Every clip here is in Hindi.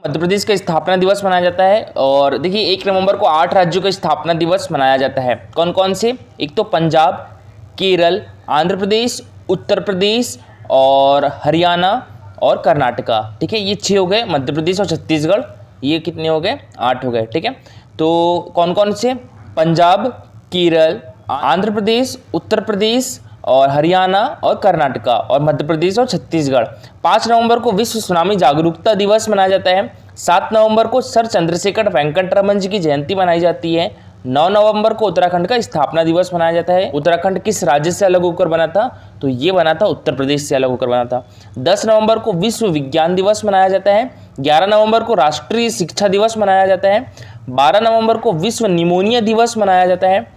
मध्य प्रदेश का स्थापना दिवस मनाया जाता है। और देखिए 1 नवंबर को 8 राज्यों का स्थापना दिवस मनाया जाता है। कौन कौन से? एक तो पंजाब, केरल, आंध्र प्रदेश, उत्तर प्रदेश और हरियाणा और कर्नाटका। ठीक है, ये 6 हो गए। मध्य प्रदेश और छत्तीसगढ़ ये कितने हो गए? 8 हो गए। ठीक है, तो कौन कौन से? पंजाब, केरल, आंध्र प्रदेश, उत्तर प्रदेश और हरियाणा और कर्नाटका और मध्य प्रदेश और छत्तीसगढ़। 5 नवंबर को विश्व सुनामी जागरूकता दिवस मनाया जाता है। 7 नवंबर को सर चंद्रशेखर वेंकटरमन जी की जयंती मनाई जाती है। 9 नवंबर को उत्तराखंड का स्थापना दिवस मनाया जाता है। उत्तराखंड किस राज्य से अलग होकर बना था? तो ये बना था उत्तर प्रदेश से अलग होकर बना था। 10 नवंबर को विश्व विज्ञान दिवस मनाया जाता है। 11 नवंबर को राष्ट्रीय शिक्षा दिवस मनाया जाता है। 12 नवंबर को विश्व निमोनिया दिवस मनाया जाता है।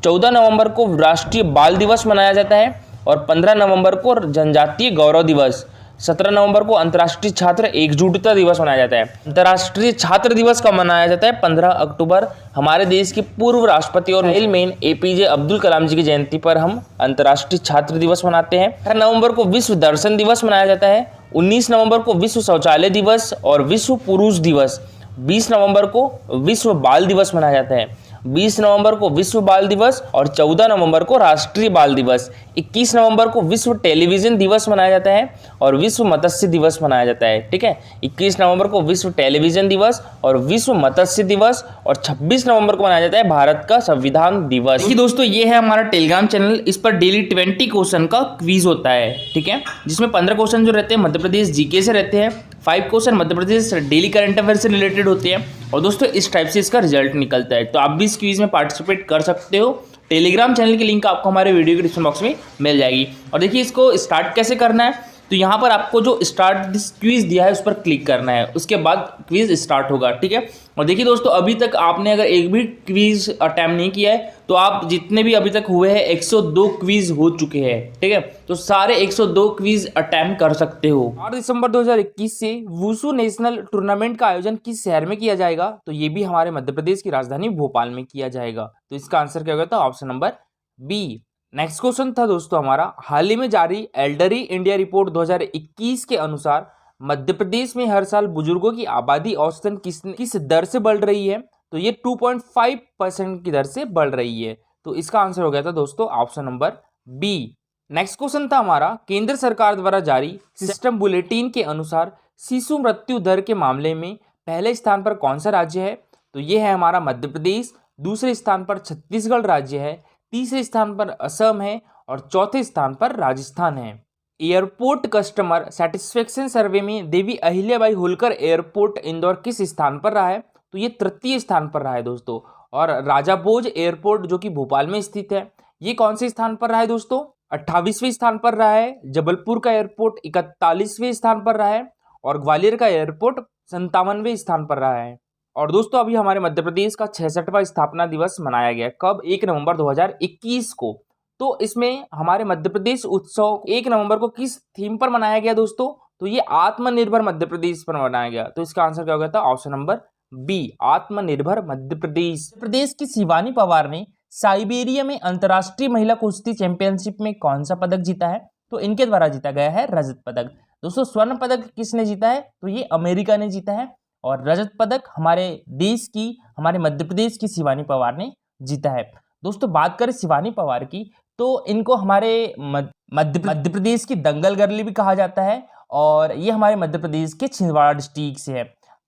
14 नवंबर को राष्ट्रीय बाल दिवस मनाया जाता है और 15 नवंबर को जनजातीय गौरव दिवस। 17 नवंबर को अंतर्राष्ट्रीय छात्र एकजुटता दिवस मनाया जाता है। अंतर्राष्ट्रीय छात्र दिवस कब मनाया जाता है? 15 अक्टूबर। हमारे देश के पूर्व राष्ट्रपति और रेलमैन एपीजे अब्दुल कलाम जी की जयंती पर हम अंतर्राष्ट्रीय छात्र दिवस मनाते हैं। 18 नवंबर को विश्व दर्शन दिवस मनाया जाता है। 19 नवंबर को विश्व शौचालय दिवस और विश्व पुरुष दिवस। 20 नवंबर को विश्व बाल दिवस मनाया जाता है। 20 नवंबर को विश्व बाल दिवस और 14 नवंबर को राष्ट्रीय बाल दिवस। 21 नवंबर को विश्व टेलीविजन दिवस मनाया जाता है और विश्व मत्स्य दिवस मनाया जाता है। ठीक है, 21 नवंबर को विश्व टेलीविजन दिवस और विश्व मत्स्य दिवस और 26 नवंबर को मनाया जाता है भारत का संविधान दिवस। देखिए दोस्तों, ये है हमारा टेलीग्राम चैनल। इस पर डेली 20 क्वेश्चन का क्विज होता है। ठीक है, जिसमें 15 क्वेश्चन जो रहते हैं मध्य प्रदेश जीके से रहते हैं। 5 question Madhya Pradesh daily current affair से रिलेटेड होते हैं। और दोस्तों इस टाइप से इसका रिजल्ट निकलता है। तो आप भी इस क्विज में पार्टिसिपेट कर सकते हो। टेलीग्राम चैनल की लिंक आपको हमारे वीडियो के डिस्क्रिप्शन बॉक्स में मिल जाएगी। और देखिए इसको स्टार्ट कैसे करना है, तो यहाँ पर आपको जो स्टार्ट दिस क्विज दिया है उस पर क्लिक करना है। उसके बाद क्विज स्टार्ट होगा। ठीक है, और देखिए दोस्तों, अभी तक आपने अगर एक भी क्विज अटैम्प्ट नहीं किया है तो आप जितने भी अभी तक हुए हैं 102 क्विज हो चुके हैं। ठीक है, तो सारे 102 क्विज अटैम्प्ट कर सकते हो। 8 दिसंबर 2021 से वुशु नेशनल टूर्नामेंट का आयोजन किस शहर में किया जाएगा? तो ये भी हमारे मध्य प्रदेश की राजधानी भोपाल में किया जाएगा। तो इसका आंसर क्या होगा? तो option number B. Next question था दोस्तों हमारा, हाल ही में जारी एल्डरी इंडिया रिपोर्ट 2021 के अनुसार मध्य प्रदेश में हर साल बुजुर्गों की आबादी औसतन किस दर से बढ़ रही है? तो ये 2.5% की दर से बढ़ रही है। तो इसका आंसर हो गया था दोस्तों option number B. Next question था हमारा, केंद्र सरकार द्वारा जारी सिस्टम बुलेटिन के अनुसार शिशु मृत्यु दर के मामले में पहले स्थान पर कौन सा राज्य है? तो ये है हमारा मध्य प्रदेश। दूसरे स्थान पर छत्तीसगढ़ राज्य है। तीसरे स्थान पर असम है और चौथे स्थान पर राजस्थान है। एयरपोर्ट कस्टमर सेटिस्फेक्शन सर्वे में देवी अहिल्याबाई होलकर एयरपोर्ट इंदौर किस स्थान पर रहा है? तो ये तृतीय स्थान पर रहा है दोस्तों। और राजा भोज एयरपोर्ट जो कि भोपाल में स्थित है, ये कौन से स्थान पर रहा है दोस्तों? 28वें स्थान पर रहा है। जबलपुर का एयरपोर्ट 41वें स्थान पर रहा है और ग्वालियर का एयरपोर्ट 57वें स्थान पर रहा है। और दोस्तों अभी हमारे मध्य प्रदेश का 66वां स्थापना दिवस मनाया गया। कब? 1 नवंबर 2021 को। तो इसमें हमारे मध्य प्रदेश उत्सव 1 नवंबर को किस थीम पर मनाया गया दोस्तों? तो ये आत्मनिर्भर मध्य प्रदेश पर मनाया गया। तो इसका आंसर क्या हो गया था? ऑप्शन नंबर बी, आत्मनिर्भर मध्य प्रदेश। प्रदेश की शिवानी पवार ने साइबेरिया में अंतर्राष्ट्रीय महिला कुश्ती चैंपियनशिप में कौन सा पदक जीता है? तो इनके द्वारा जीता गया है रजत पदक। दोस्तों स्वर्ण पदक किसने जीता है? तो ये अमेरिका ने जीता है। और रजत पदक हमारे देश की, हमारे मध्य प्रदेश की शिवानी पवार ने जीता है। दोस्तों बात करें शिवानी पवार की, तो इनको हमारे मध्य प्रदेश की दंगल गर्ली भी कहा जाता है। और ये हमारे मध्य प्रदेश के छिंदवाड़ा डिस्ट्रिक्ट से है।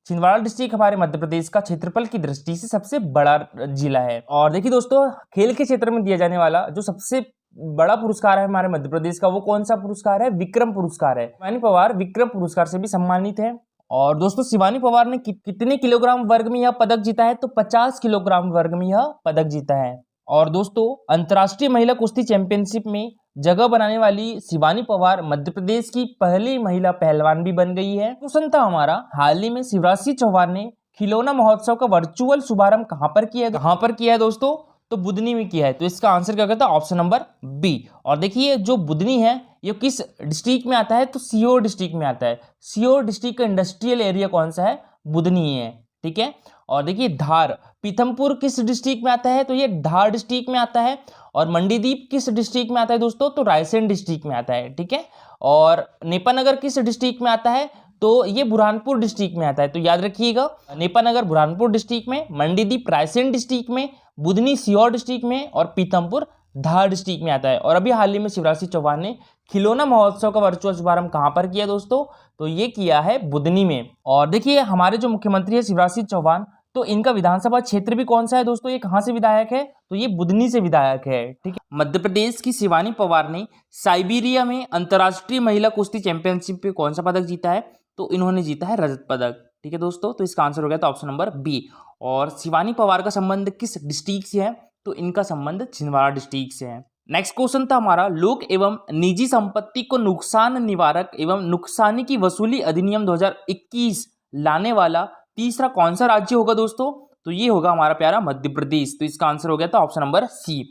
छिंदवाड़ा डिस्ट्रिक्ट हमारे मध्य प्रदेश का क्षेत्रफल की दृष्टि से सबसे बड़ा जिला है। और देखिए दोस्तों, खेल के क्षेत्र में दिया जाने वाला जो सबसे बड़ा पुरस्कार है हमारे मध्य प्रदेश का, वो कौन सा पुरस्कार है? विक्रम पुरस्कार है। शिवानी पवार विक्रम पुरस्कार से भी सम्मानित है। और दोस्तों शिवानी पवार ने कितने किलोग्राम वर्ग में यह पदक जीता है? तो 50 किलोग्राम वर्ग में यह पदक जीता है। और दोस्तों अंतर्राष्ट्रीय महिला कुश्ती चैंपियनशिप में जगह बनाने वाली शिवानी पवार मध्य प्रदेश की पहली महिला पहलवान भी बन गई है। क्वेश्चन था हमारा, हाल ही में शिवराज सिंह चौहान ने खिलौना महोत्सव का वर्चुअल शुभारंभ कहां पर किया है? कहां पर किया है दोस्तों? तो बुधनी में किया है। तो इसका आंसर क्या होगा? Option number B. और देखिए जो बुधनी है ये किस डिस्ट्रिक्ट में आता है? तो सीहोर डिस्ट्रिक्ट में आता है। सीहोर डिस्ट्रिक्ट का इंडस्ट्रियल एरिया कौन सा है? बुधनी है। ठीक है, और देखिए धार पीथमपुर किस डिस्ट्रिक्ट में आता है? तो ये धार डिस्ट्रिक्ट में आता है। और मंडीदीप किस डिस्ट्रिक्ट में आता है दोस्तों? तो रायसेन डिस्ट्रिक्ट में आता है। ठीक है, और नेपानगर किस डिस्ट्रिक्ट में आता है? तो ये बुरहानपुर डिस्ट्रिक्ट में आता है, तो याद रखिएगा नेपानगर बुरहानपुर डिस्ट्रिक्ट में, मंडीदीप रायसेन डिस्ट्रिक्ट में, बुधनी सीहोर डिस्ट्रिक्ट में और पीतमपुर धार डिस्ट्रिक्ट में आता है। और अभी हाल ही में शिवराज सिंह चौहान ने खिलौना महोत्सव का वर्चुअल शुभारंभ कहाँ पर किया दोस्तों, तो ये किया है बुधनी में। और देखिए हमारे जो मुख्यमंत्री है शिवराज सिंह चौहान, तो इनका विधानसभा क्षेत्र भी कौन सा है दोस्तों, ये कहाँ से विधायक है, तो ये बुधनी से विधायक है। ठीक है। मध्य प्रदेश की शिवानी पवार ने साइबेरिया में अंतर्राष्ट्रीय महिला कुश्ती चैंपियनशिप पे कौन सा पदक जीता है, तो इन्होंने जीता है रजत पदक। ठीक है दोस्तों, तो इसका आंसर हो गया तो ऑप्शन नंबर बी। और शिवानी पवार का संबंध किस डिस्ट्रिक्ट से है, तो इनका संबंध छिंदवाड़ा डिस्ट्रिक्ट से है। नेक्स्ट क्वेश्चन था हमारा, लोक एवं निजी संपत्ति को नुकसान निवारक एवं नुकसानी की वसूली अधिनियम 2021 लाने वाला तीसरा कौन सा राज्य होगा दोस्तों, तो ये होगा हमारा प्यारा मध्य प्रदेश। तो इसका आंसर हो गया था ऑप्शन नंबर सी।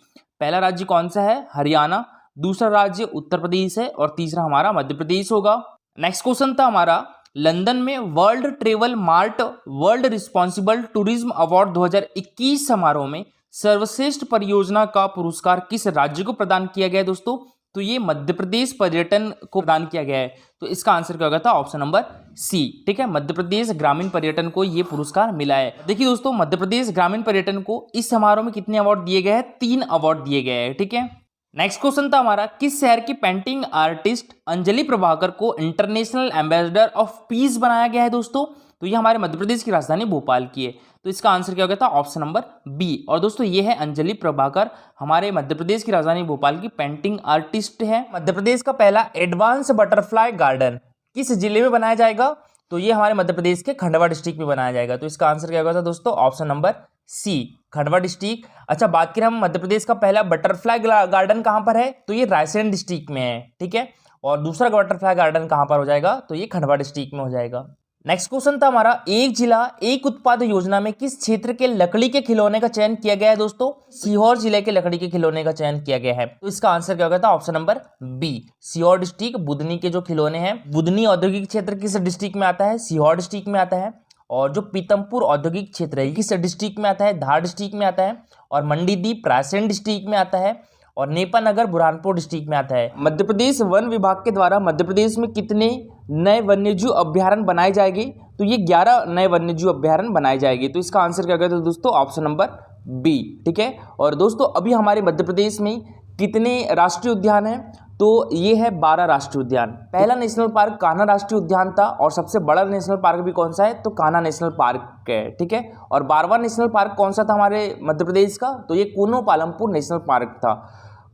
पहला राज्य कौन सा है, हरियाणा, दूसरा राज्य उत्तर प्रदेश है और तीसरा हमारा मध्य प्रदेश होगा। नेक्स्ट क्वेश्चन था हमारा, लंदन में world travel mart world responsible tourism award 2021 समारोह में सर्वश्रेष्ठ परियोजना का पुरस्कार किस राज्य को प्रदान किया गया है दोस्तों, तो ये मध्य प्रदेश पर्यटन को प्रदान किया गया है। तो इसका आंसर क्या होगा था ऑप्शन नंबर सी। ठीक है, मध्य प्रदेश ग्रामीण पर्यटन को ये पुरस्कार मिला है। देखिए दोस्तों, मध्य प्रदेश ग्रामीण पर्यटन को इस समारोह में कितने अवार्ड दिए गए हैं, 3 अवार्ड दिए गए हैं। ठीक है। नेक्स्ट क्वेश्चन था हमारा, किस शहर की पेंटिंग आर्टिस्ट अंजलि प्रभाकर को इंटरनेशनल एम्बेसडर ऑफ पीस बनाया गया है दोस्तों, तो ये हमारे मध्य प्रदेश की राजधानी भोपाल की है। तो इसका आंसर क्या हो गया था ऑप्शन नंबर बी। और दोस्तों ये है अंजलि प्रभाकर, हमारे मध्य प्रदेश की राजधानी भोपाल की पेंटिंग आर्टिस्ट है। मध्य प्रदेश का पहला एडवांस बटरफ्लाई गार्डन किस जिले में बनाया जाएगा, तो ये हमारे मध्य प्रदेश के खंडवा डिस्ट्रिक्ट में बनाया जाएगा। तो इसका आंसर क्या होगा था दोस्तों option number C, Khandwa district. अच्छा, बात करें हम मध्य प्रदेश का पहला बटरफ्लाई गार्डन कहां पर है, तो ये रायसेन डिस्ट्रिक्ट में है। ठीक है। और दूसरा बटरफ्लाई गार्डन कहां पर हो जाएगा, तो ये खंडवा डिस्ट्रिक्ट में हो जाएगा। नेक्स्ट क्वेश्चन था हमारा, एक जिला एक उत्पाद योजना में किस क्षेत्र के लकड़ी के खिलौने का चयन किया गया है दोस्तों, सीहोर जिले के लकड़ी के खिलौने का चयन किया गया है। तो इसका आंसर क्या होगा था option number B, Sehore district. Budhni के जो खिलौने हैं, बुधनी औद्योगिक क्षेत्र किस डिस्ट्रिक्ट में आता है, सीहोर डिस्ट्रिक्ट में आता है। और जो पीतमपुर औद्योगिक क्षेत्र है किस डिस्ट्रिक्ट में आता है, धार डिस्ट्रिक्ट में आता है। और मंडीदीप रायसेन डिस्ट्रिक्ट में आता है। और नेपानगर बुरहानपुर डिस्ट्रिक्ट में आता है। मध्य प्रदेश वन विभाग के द्वारा मध्य प्रदेश में कितने नए वन्यजीव अभ्यारण्य बनाए जाएंगे, तो ये 11 नए वन्यजीव अभ्यारण्य बनाए जाएंगे। तो इसका आंसर क्या होगा दोस्तों ऑप्शन नंबर बी। ठीक है। और दोस्तों अभी हमारे मध्य प्रदेश में कितने राष्ट्रीय उद्यान हैं, तो ये है 12 राष्ट्रीय उद्यान। पहला नेशनल पार्क कान्हा राष्ट्रीय उद्यान था और सबसे बड़ा नेशनल पार्क भी कौन सा है, तो कान्हा नेशनल पार्क है। ठीक है। और 12वां नेशनल पार्क कौन सा था हमारे मध्य प्रदेश का, तो ये कूनो पालमपुर नेशनल पार्क था।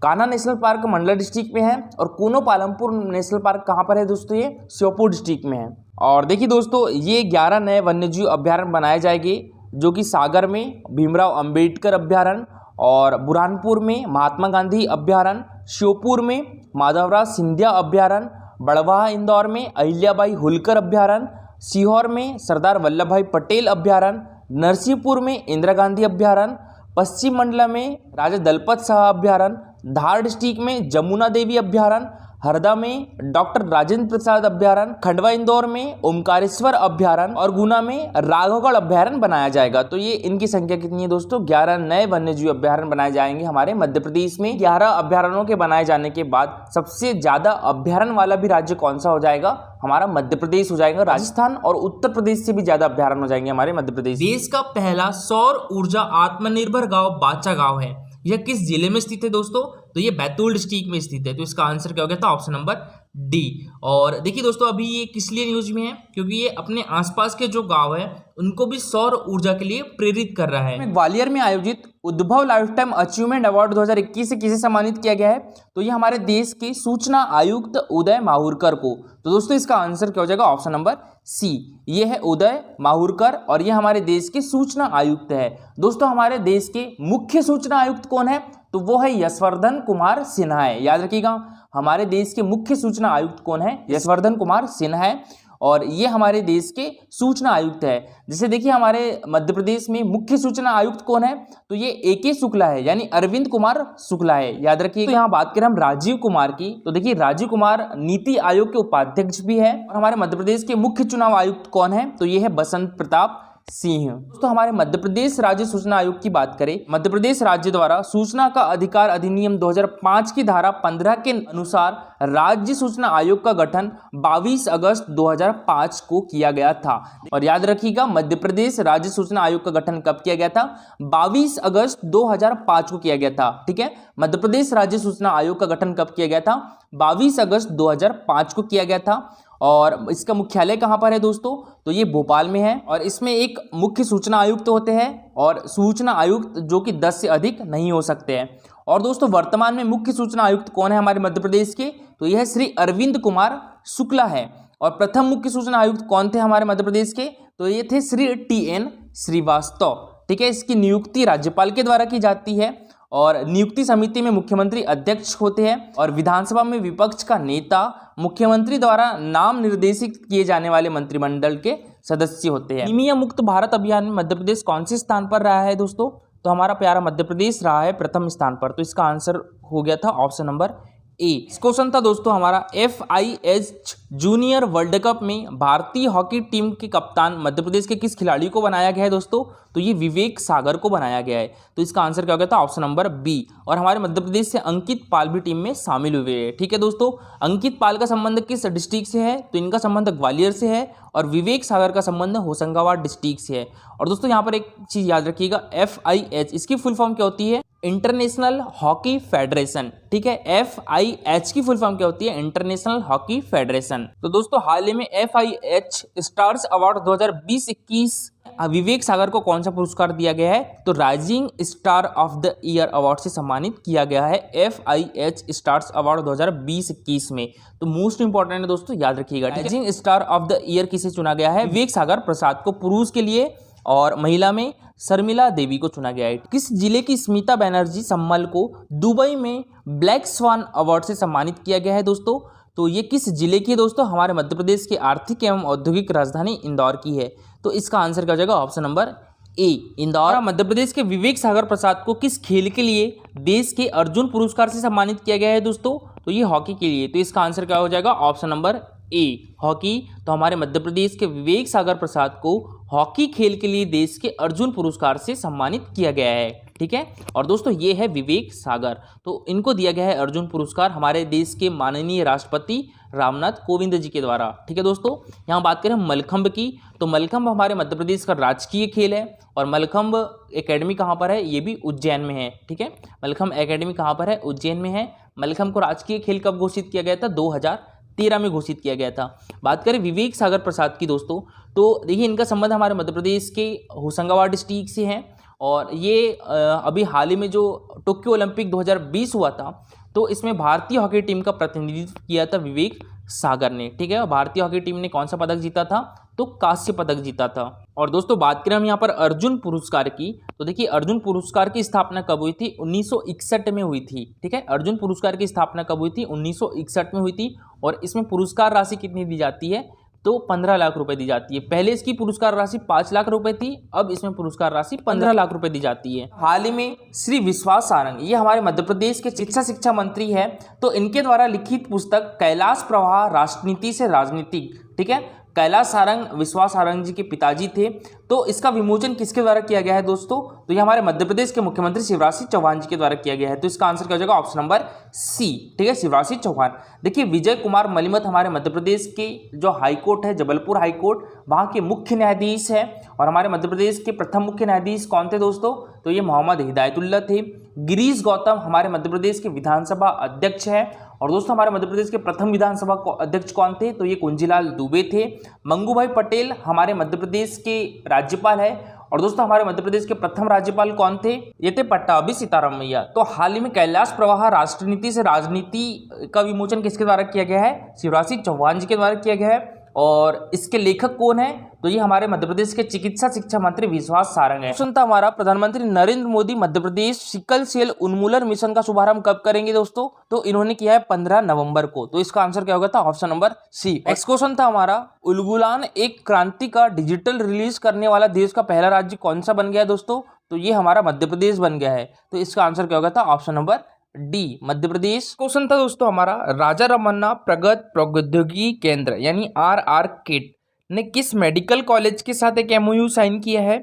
Kanha national park Mandla district में है और कूनो पालमपुर नेशनल पार्क कहाँ पर है दोस्तों, ये श्योपुर डिस्ट्रिक्ट में है। और देखिए दोस्तों, ये 11 नए वन्यजीव अभ्यारण्य बनाए जाएंगे, जो कि सागर में भीमराव अंबेडकर अभ्यारण्य, और बुरहानपुर में महात्मा गांधी अभ्यारण्य, श्योपुर में माधवराव सिंधिया अभ्यारण्य, बड़वाह इंदौर में अहिल्याबाई होलकर अभ्यारण्य, सीहोर में सरदार वल्लभ भाई पटेल अभ्यारण्य, नरसिंहपुर में इंदिरा गांधी अभ्यारण्य, पश्चिम मंडला में राजा दलपत शाह अभ्यारण्य, धार डिस्ट्रिक्ट में जमुना देवी अभ्यारण्य, हरदा में डॉक्टर राजेंद्र प्रसाद अभ्यारण्य, खंडवा इंदौर में ओमकारेश्वर अभ्यारण्य और गुना में राघवगढ़ अभ्यारण्य बनाया जाएगा। तो ये इनकी संख्या कितनी है दोस्तों, 11 नए वन्यजीव अभ्यारण्य बनाए जाएंगे हमारे मध्य प्रदेश में। 11 अभ्यारण्यों के बनाए जाने के बाद सबसे ज्यादा अभ्यारण्य वाला भी राज्य कौन सा हो जाएगा, हमारा मध्य प्रदेश हो जाएगा। राजस्थान और उत्तर प्रदेश से भी ज्यादा अभ्यारण्य हो जाएंगे हमारे मध्य प्रदेश। देश का पहला सौर ऊर्जा आत्मनिर्भर गाँव बाचा गाँव है, यह किस जिले में स्थित है दोस्तों, तो ये बैतूल डिस्ट्रिक्ट में स्थित है। तो इसका आंसर क्या हो गया था ऑप्शन नंबर डी। और देखिए दोस्तों, अभी ये किस लिए न्यूज में है, क्योंकि ये अपने आसपास के जो गांव है उनको भी सौर ऊर्जा के लिए प्रेरित कर रहा है। ग्वालियर में आयोजित उद्भव लाइफ टाइम अचीवमेंट अवार्ड 2021 से किसे सम्मानित किया गया है, तो ये हमारे देश के सूचना आयुक्त उदय माहुरकर को। तो दोस्तों इसका आंसर क्या हो जाएगा ऑप्शन नंबर सी, ये है उदय माहुरकर और ये हमारे देश के सूचना आयुक्त है। दोस्तों हमारे देश के मुख्य सूचना आयुक्त कौन है, तो वो है यशवर्धन कुमार सिन्हा है। याद रखिएगा, हमारे देश के मुख्य सूचना आयुक्त कौन है, यशवर्धन कुमार सिन्हा है और ये हमारे देश के सूचना आयुक्त है। जैसे देखिए हमारे मध्य प्रदेश में मुख्य सूचना आयुक्त कौन है, तो ये AK शुक्ला है, यानी अरविंद कुमार शुक्ला है। याद रखिए। तो यहाँ बात करें हम राजीव कुमार की, तो देखिए राजीव कुमार नीति आयोग के उपाध्यक्ष भी है। और हमारे मध्य प्रदेश के मुख्य चुनाव आयुक्त कौन है, तो ये है बसंत प्रताप सिंह। तो हमारे मध्य प्रदेश राज्य सूचना आयोग की बात करें, मध्य प्रदेश राज्य द्वारा सूचना का अधिकार अधिनियम 2005 की धारा 15 के अनुसार राज्य सूचना आयोग का गठन 22 अगस्त 2005 को किया गया था। और याद रखिएगा, मध्य प्रदेश राज्य सूचना आयोग का गठन कब किया गया था? 22 अगस्त 2005 को किया गया था। ठीक है, मध्य प्रदेश राज्य सूचना आयोग का गठन कब किया गया था? 22 अगस्त 2005 को किया गया था। और इसका मुख्यालय कहाँ पर है दोस्तों? तो ये भोपाल में है। और इसमें एक मुख्य सूचना आयुक्त होते हैं और सूचना आयुक्त जो कि 10 से अधिक नहीं हो सकते हैं। और दोस्तों वर्तमान में मुख्य सूचना आयुक्त कौन है हमारे मध्य प्रदेश के? तो यह श्री अरविंद कुमार शुक्ला है। और प्रथम मुख्य सूचना आयुक्त कौन थे हमारे मध्य प्रदेश के? तो ये थे श्री TN श्रीवास्तव। ठीक है, इसकी नियुक्ति राज्यपाल के द्वारा की जाती है और नियुक्ति समिति में मुख्यमंत्री अध्यक्ष होते हैं और विधानसभा में विपक्ष का नेता मुख्यमंत्री द्वारा नाम निर्देशित किए जाने वाले मंत्रिमंडल के सदस्य होते हैं। एनीमिया मुक्त भारत अभियान में मध्य प्रदेश कौन से स्थान पर रहा है दोस्तों? तो हमारा प्यारा मध्य प्रदेश रहा है प्रथम स्थान पर। तो इसका आंसर हो गया था ऑप्शन नंबर ए। क्वेश्चन था दोस्तों हमारा, FIH जूनियर वर्ल्ड कप में भारतीय हॉकी टीम के कप्तान मध्य प्रदेश के किस खिलाड़ी को बनाया गया है दोस्तों? तो ये विवेक सागर को बनाया गया है। तो इसका आंसर क्या हो गया था? Option number B. और हमारे मध्य प्रदेश से अंकित पाल भी टीम में शामिल हुए हैं। ठीक है दोस्तों, अंकित पाल का संबंध किस डिस्ट्रिक्ट से है? तो इनका संबंध ग्वालियर से है और विवेक सागर का संबंध होशंगाबाद डिस्ट्रिक्ट से है। और दोस्तों यहाँ पर एक चीज याद रखिएगा, FIH इसकी फुल फॉर्म क्या होती है? International hockey federation. ठीक है, FIH की फुल फॉर्म क्या होती है? International hockey federation. तो दोस्तों हाल ही में FIH stars award 2020-21 Vivek Sagar को कौन सा पुरस्कार दिया गया है? तो rising star of the year award से सम्मानित किया गया है FIH स्टार्स अवार्ड 2020-21 में। तो मोस्ट इंपॉर्टेंट है दोस्तों, याद रखिएगा। Rising star of the year किसे चुना गया है? विवेक सागर प्रसाद को पुरुष के लिए, और महिला में शर्मिला देवी को चुना गया है। किस जिले की स्मिता बनर्जी सम्मल को दुबई में ब्लैक स्वान अवार्ड से सम्मानित किया गया है दोस्तों? तो ये किस जिले की है दोस्तों? हमारे मध्य प्रदेश की आर्थिक एवं औद्योगिक राजधानी इंदौर की है। तो इसका आंसर क्या हो जाएगा? Option number A, Indore. Madhya Pradesh के विवेक सागर प्रसाद को किस खेल के लिए देश के अर्जुन पुरस्कार से सम्मानित किया गया है दोस्तों? तो ये हॉकी के लिए। तो इसका आंसर क्या हो जाएगा? ऑप्शन नंबर ए, हॉकी। तो हमारे मध्य प्रदेश के विवेक सागर प्रसाद को हॉकी खेल के लिए देश के अर्जुन पुरस्कार से सम्मानित किया गया है। ठीक है, और दोस्तों ये है विवेक सागर। तो इनको दिया गया है अर्जुन पुरस्कार हमारे देश के माननीय राष्ट्रपति रामनाथ कोविंद जी के द्वारा। ठीक है दोस्तों, यहाँ बात करें मलखंभ की, तो मलखंभ हमारे मध्य प्रदेश का राजकीय खेल है। और मलखंभ एकेडमी कहाँ पर है? ये भी उज्जैन में है। ठीक है, मलखंभ एकेडमी कहाँ पर है? उज्जैन में है। मलखंभ को राजकीय खेल कब घोषित किया गया था? 2013 में घोषित किया गया था। बात करें विवेक सागर प्रसाद की दोस्तों, तो देखिए इनका संबंध हमारे मध्य प्रदेश के होशंगाबाद डिस्ट्रिक्ट से है। और ये अभी हाल ही में जो टोक्यो ओलंपिक 2020 हुआ था, तो इसमें भारतीय हॉकी टीम का प्रतिनिधित्व किया था विवेक सागर ने। ठीक है, भारतीय हॉकी टीम ने कौन सा पदक जीता था? तो कांस्य पदक जीता था। और दोस्तों बात करें हम यहाँ पर अर्जुन पुरस्कार की, तो देखिए अर्जुन पुरस्कार की स्थापना कब हुई थी? 1961 में हुई थी। ठीक है, अर्जुन पुरस्कार की स्थापना कब हुई थी? 1961 में हुई थी। और इसमें पुरस्कार राशि कितनी दी जाती है? तो 15 लाख रुपए दी जाती है। पहले इसकी पुरस्कार राशि 5 लाख रुपए थी, अब इसमें पुरस्कार राशि 15 लाख रुपए दी जाती है। हाल ही में श्री विश्वास सारंग, ये हमारे मध्य प्रदेश के शिक्षा मंत्री है, तो इनके द्वारा लिखित पुस्तक कैलाश प्रवाह राजनीति से राजनीतिक, ठीक है, कैलाश सारंग विश्वास सारंग जी के पिताजी थे, तो इसका विमोचन किसके द्वारा किया गया है दोस्तों? तो ये हमारे मध्य प्रदेश के मुख्यमंत्री शिवराज सिंह चौहान जी के द्वारा किया गया है। तो इसका आंसर क्या हो जाएगा? Option number C. ठीक है, शिवराज सिंह चौहान। देखिए विजय कुमार मलिमत हमारे मध्य प्रदेश के जो हाईकोर्ट है, जबलपुर हाईकोर्ट, वहाँ के मुख्य न्यायाधीश है। और हमारे मध्य प्रदेश के प्रथम मुख्य न्यायाधीश कौन थे दोस्तों? तो ये मोहम्मद हिदायतुल्लाह थे। गिरीश गौतम हमारे मध्य प्रदेश के विधानसभा अध्यक्ष है। और दोस्तों हमारे मध्य प्रदेश के प्रथम विधानसभा अध्यक्ष कौन थे? तो ये कुंजीलाल दुबे थे। मंगूभाई पटेल हमारे मध्य प्रदेश के राज्यपाल है। और दोस्तों हमारे मध्य प्रदेश के प्रथम राज्यपाल कौन थे? ये थे पट्टाभी सीतारामैया। तो हाल ही में कैलाश प्रवाह राजनीति से राजनीति का विमोचन किसके द्वारा किया गया है? शिवराज सिंह चौहान जी के द्वारा किया गया है। और इसके लेखक कौन है? तो ये हमारे मध्य प्रदेश के चिकित्सा शिक्षा मंत्री विश्वास सारंग है। क्वेश्चन था हमारा, प्रधानमंत्री नरेंद्र मोदी मध्य प्रदेश सिकल सेल उन्मूलन मिशन का शुभारंभ कब करेंगे दोस्तों? तो इन्होंने किया है 15 नवंबर को। तो इसका आंसर क्या होगा था? Option number C. Next question था हमारा, उलगुलान एक क्रांति का डिजिटल रिलीज करने वाला देश का पहला राज्य कौन सा बन गया है दोस्तों? तो ये हमारा मध्य प्रदेश बन गया है। तो इसका आंसर क्या होगा था? Option number D, Madhya Pradesh. Question था दोस्तों हमारा, राजा रमन्ना प्रगत प्रौद्योगिकी केंद्र यानी RR किट ने किस मेडिकल कॉलेज के साथ एक एमओयू साइन किया है?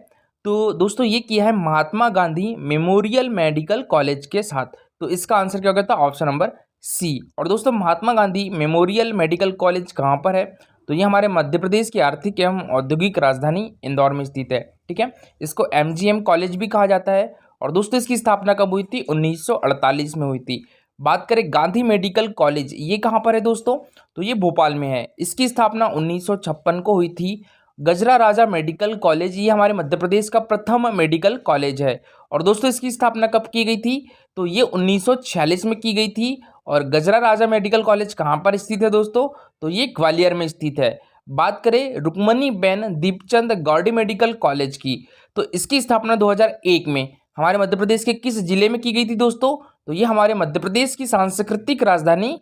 तो दोस्तों ये किया है महात्मा गांधी मेमोरियल मेडिकल कॉलेज के साथ। तो इसका आंसर क्या होगा? था ऑप्शन नंबर सी। और दोस्तों Mahatma Gandhi memorial medical college कहाँ पर है? तो ये हमारे मध्य प्रदेश की आर्थिक एवं औद्योगिक राजधानी इंदौर में स्थित है। ठीक है, इसको एमजीएम कॉलेज भी कहा जाता है। और दोस्तों इसकी स्थापना कब हुई थी? 1948 में हुई थी। बात करें गांधी मेडिकल कॉलेज, ये कहाँ पर है दोस्तों? तो ये भोपाल में है। इसकी स्थापना 1956 को हुई थी। गजरा राजा मेडिकल कॉलेज, ये हमारे मध्य प्रदेश का प्रथम मेडिकल कॉलेज है। और दोस्तों इसकी स्थापना कब की गई थी? तो ये 1946 में की गई थी। और गजरा राजा मेडिकल कॉलेज कहाँ पर स्थित है दोस्तों? तो ये ग्वालियर में स्थित है। बात करें रुक्मणी बेन दीपचंद गौड़ी मेडिकल कॉलेज की, तो इसकी स्थापना 2001 में हमारे मध्य प्रदेश के किस जिले में की गई थी दोस्तों? तो ये हमारे मध्य प्रदेश की सांस्कृतिक राजधानी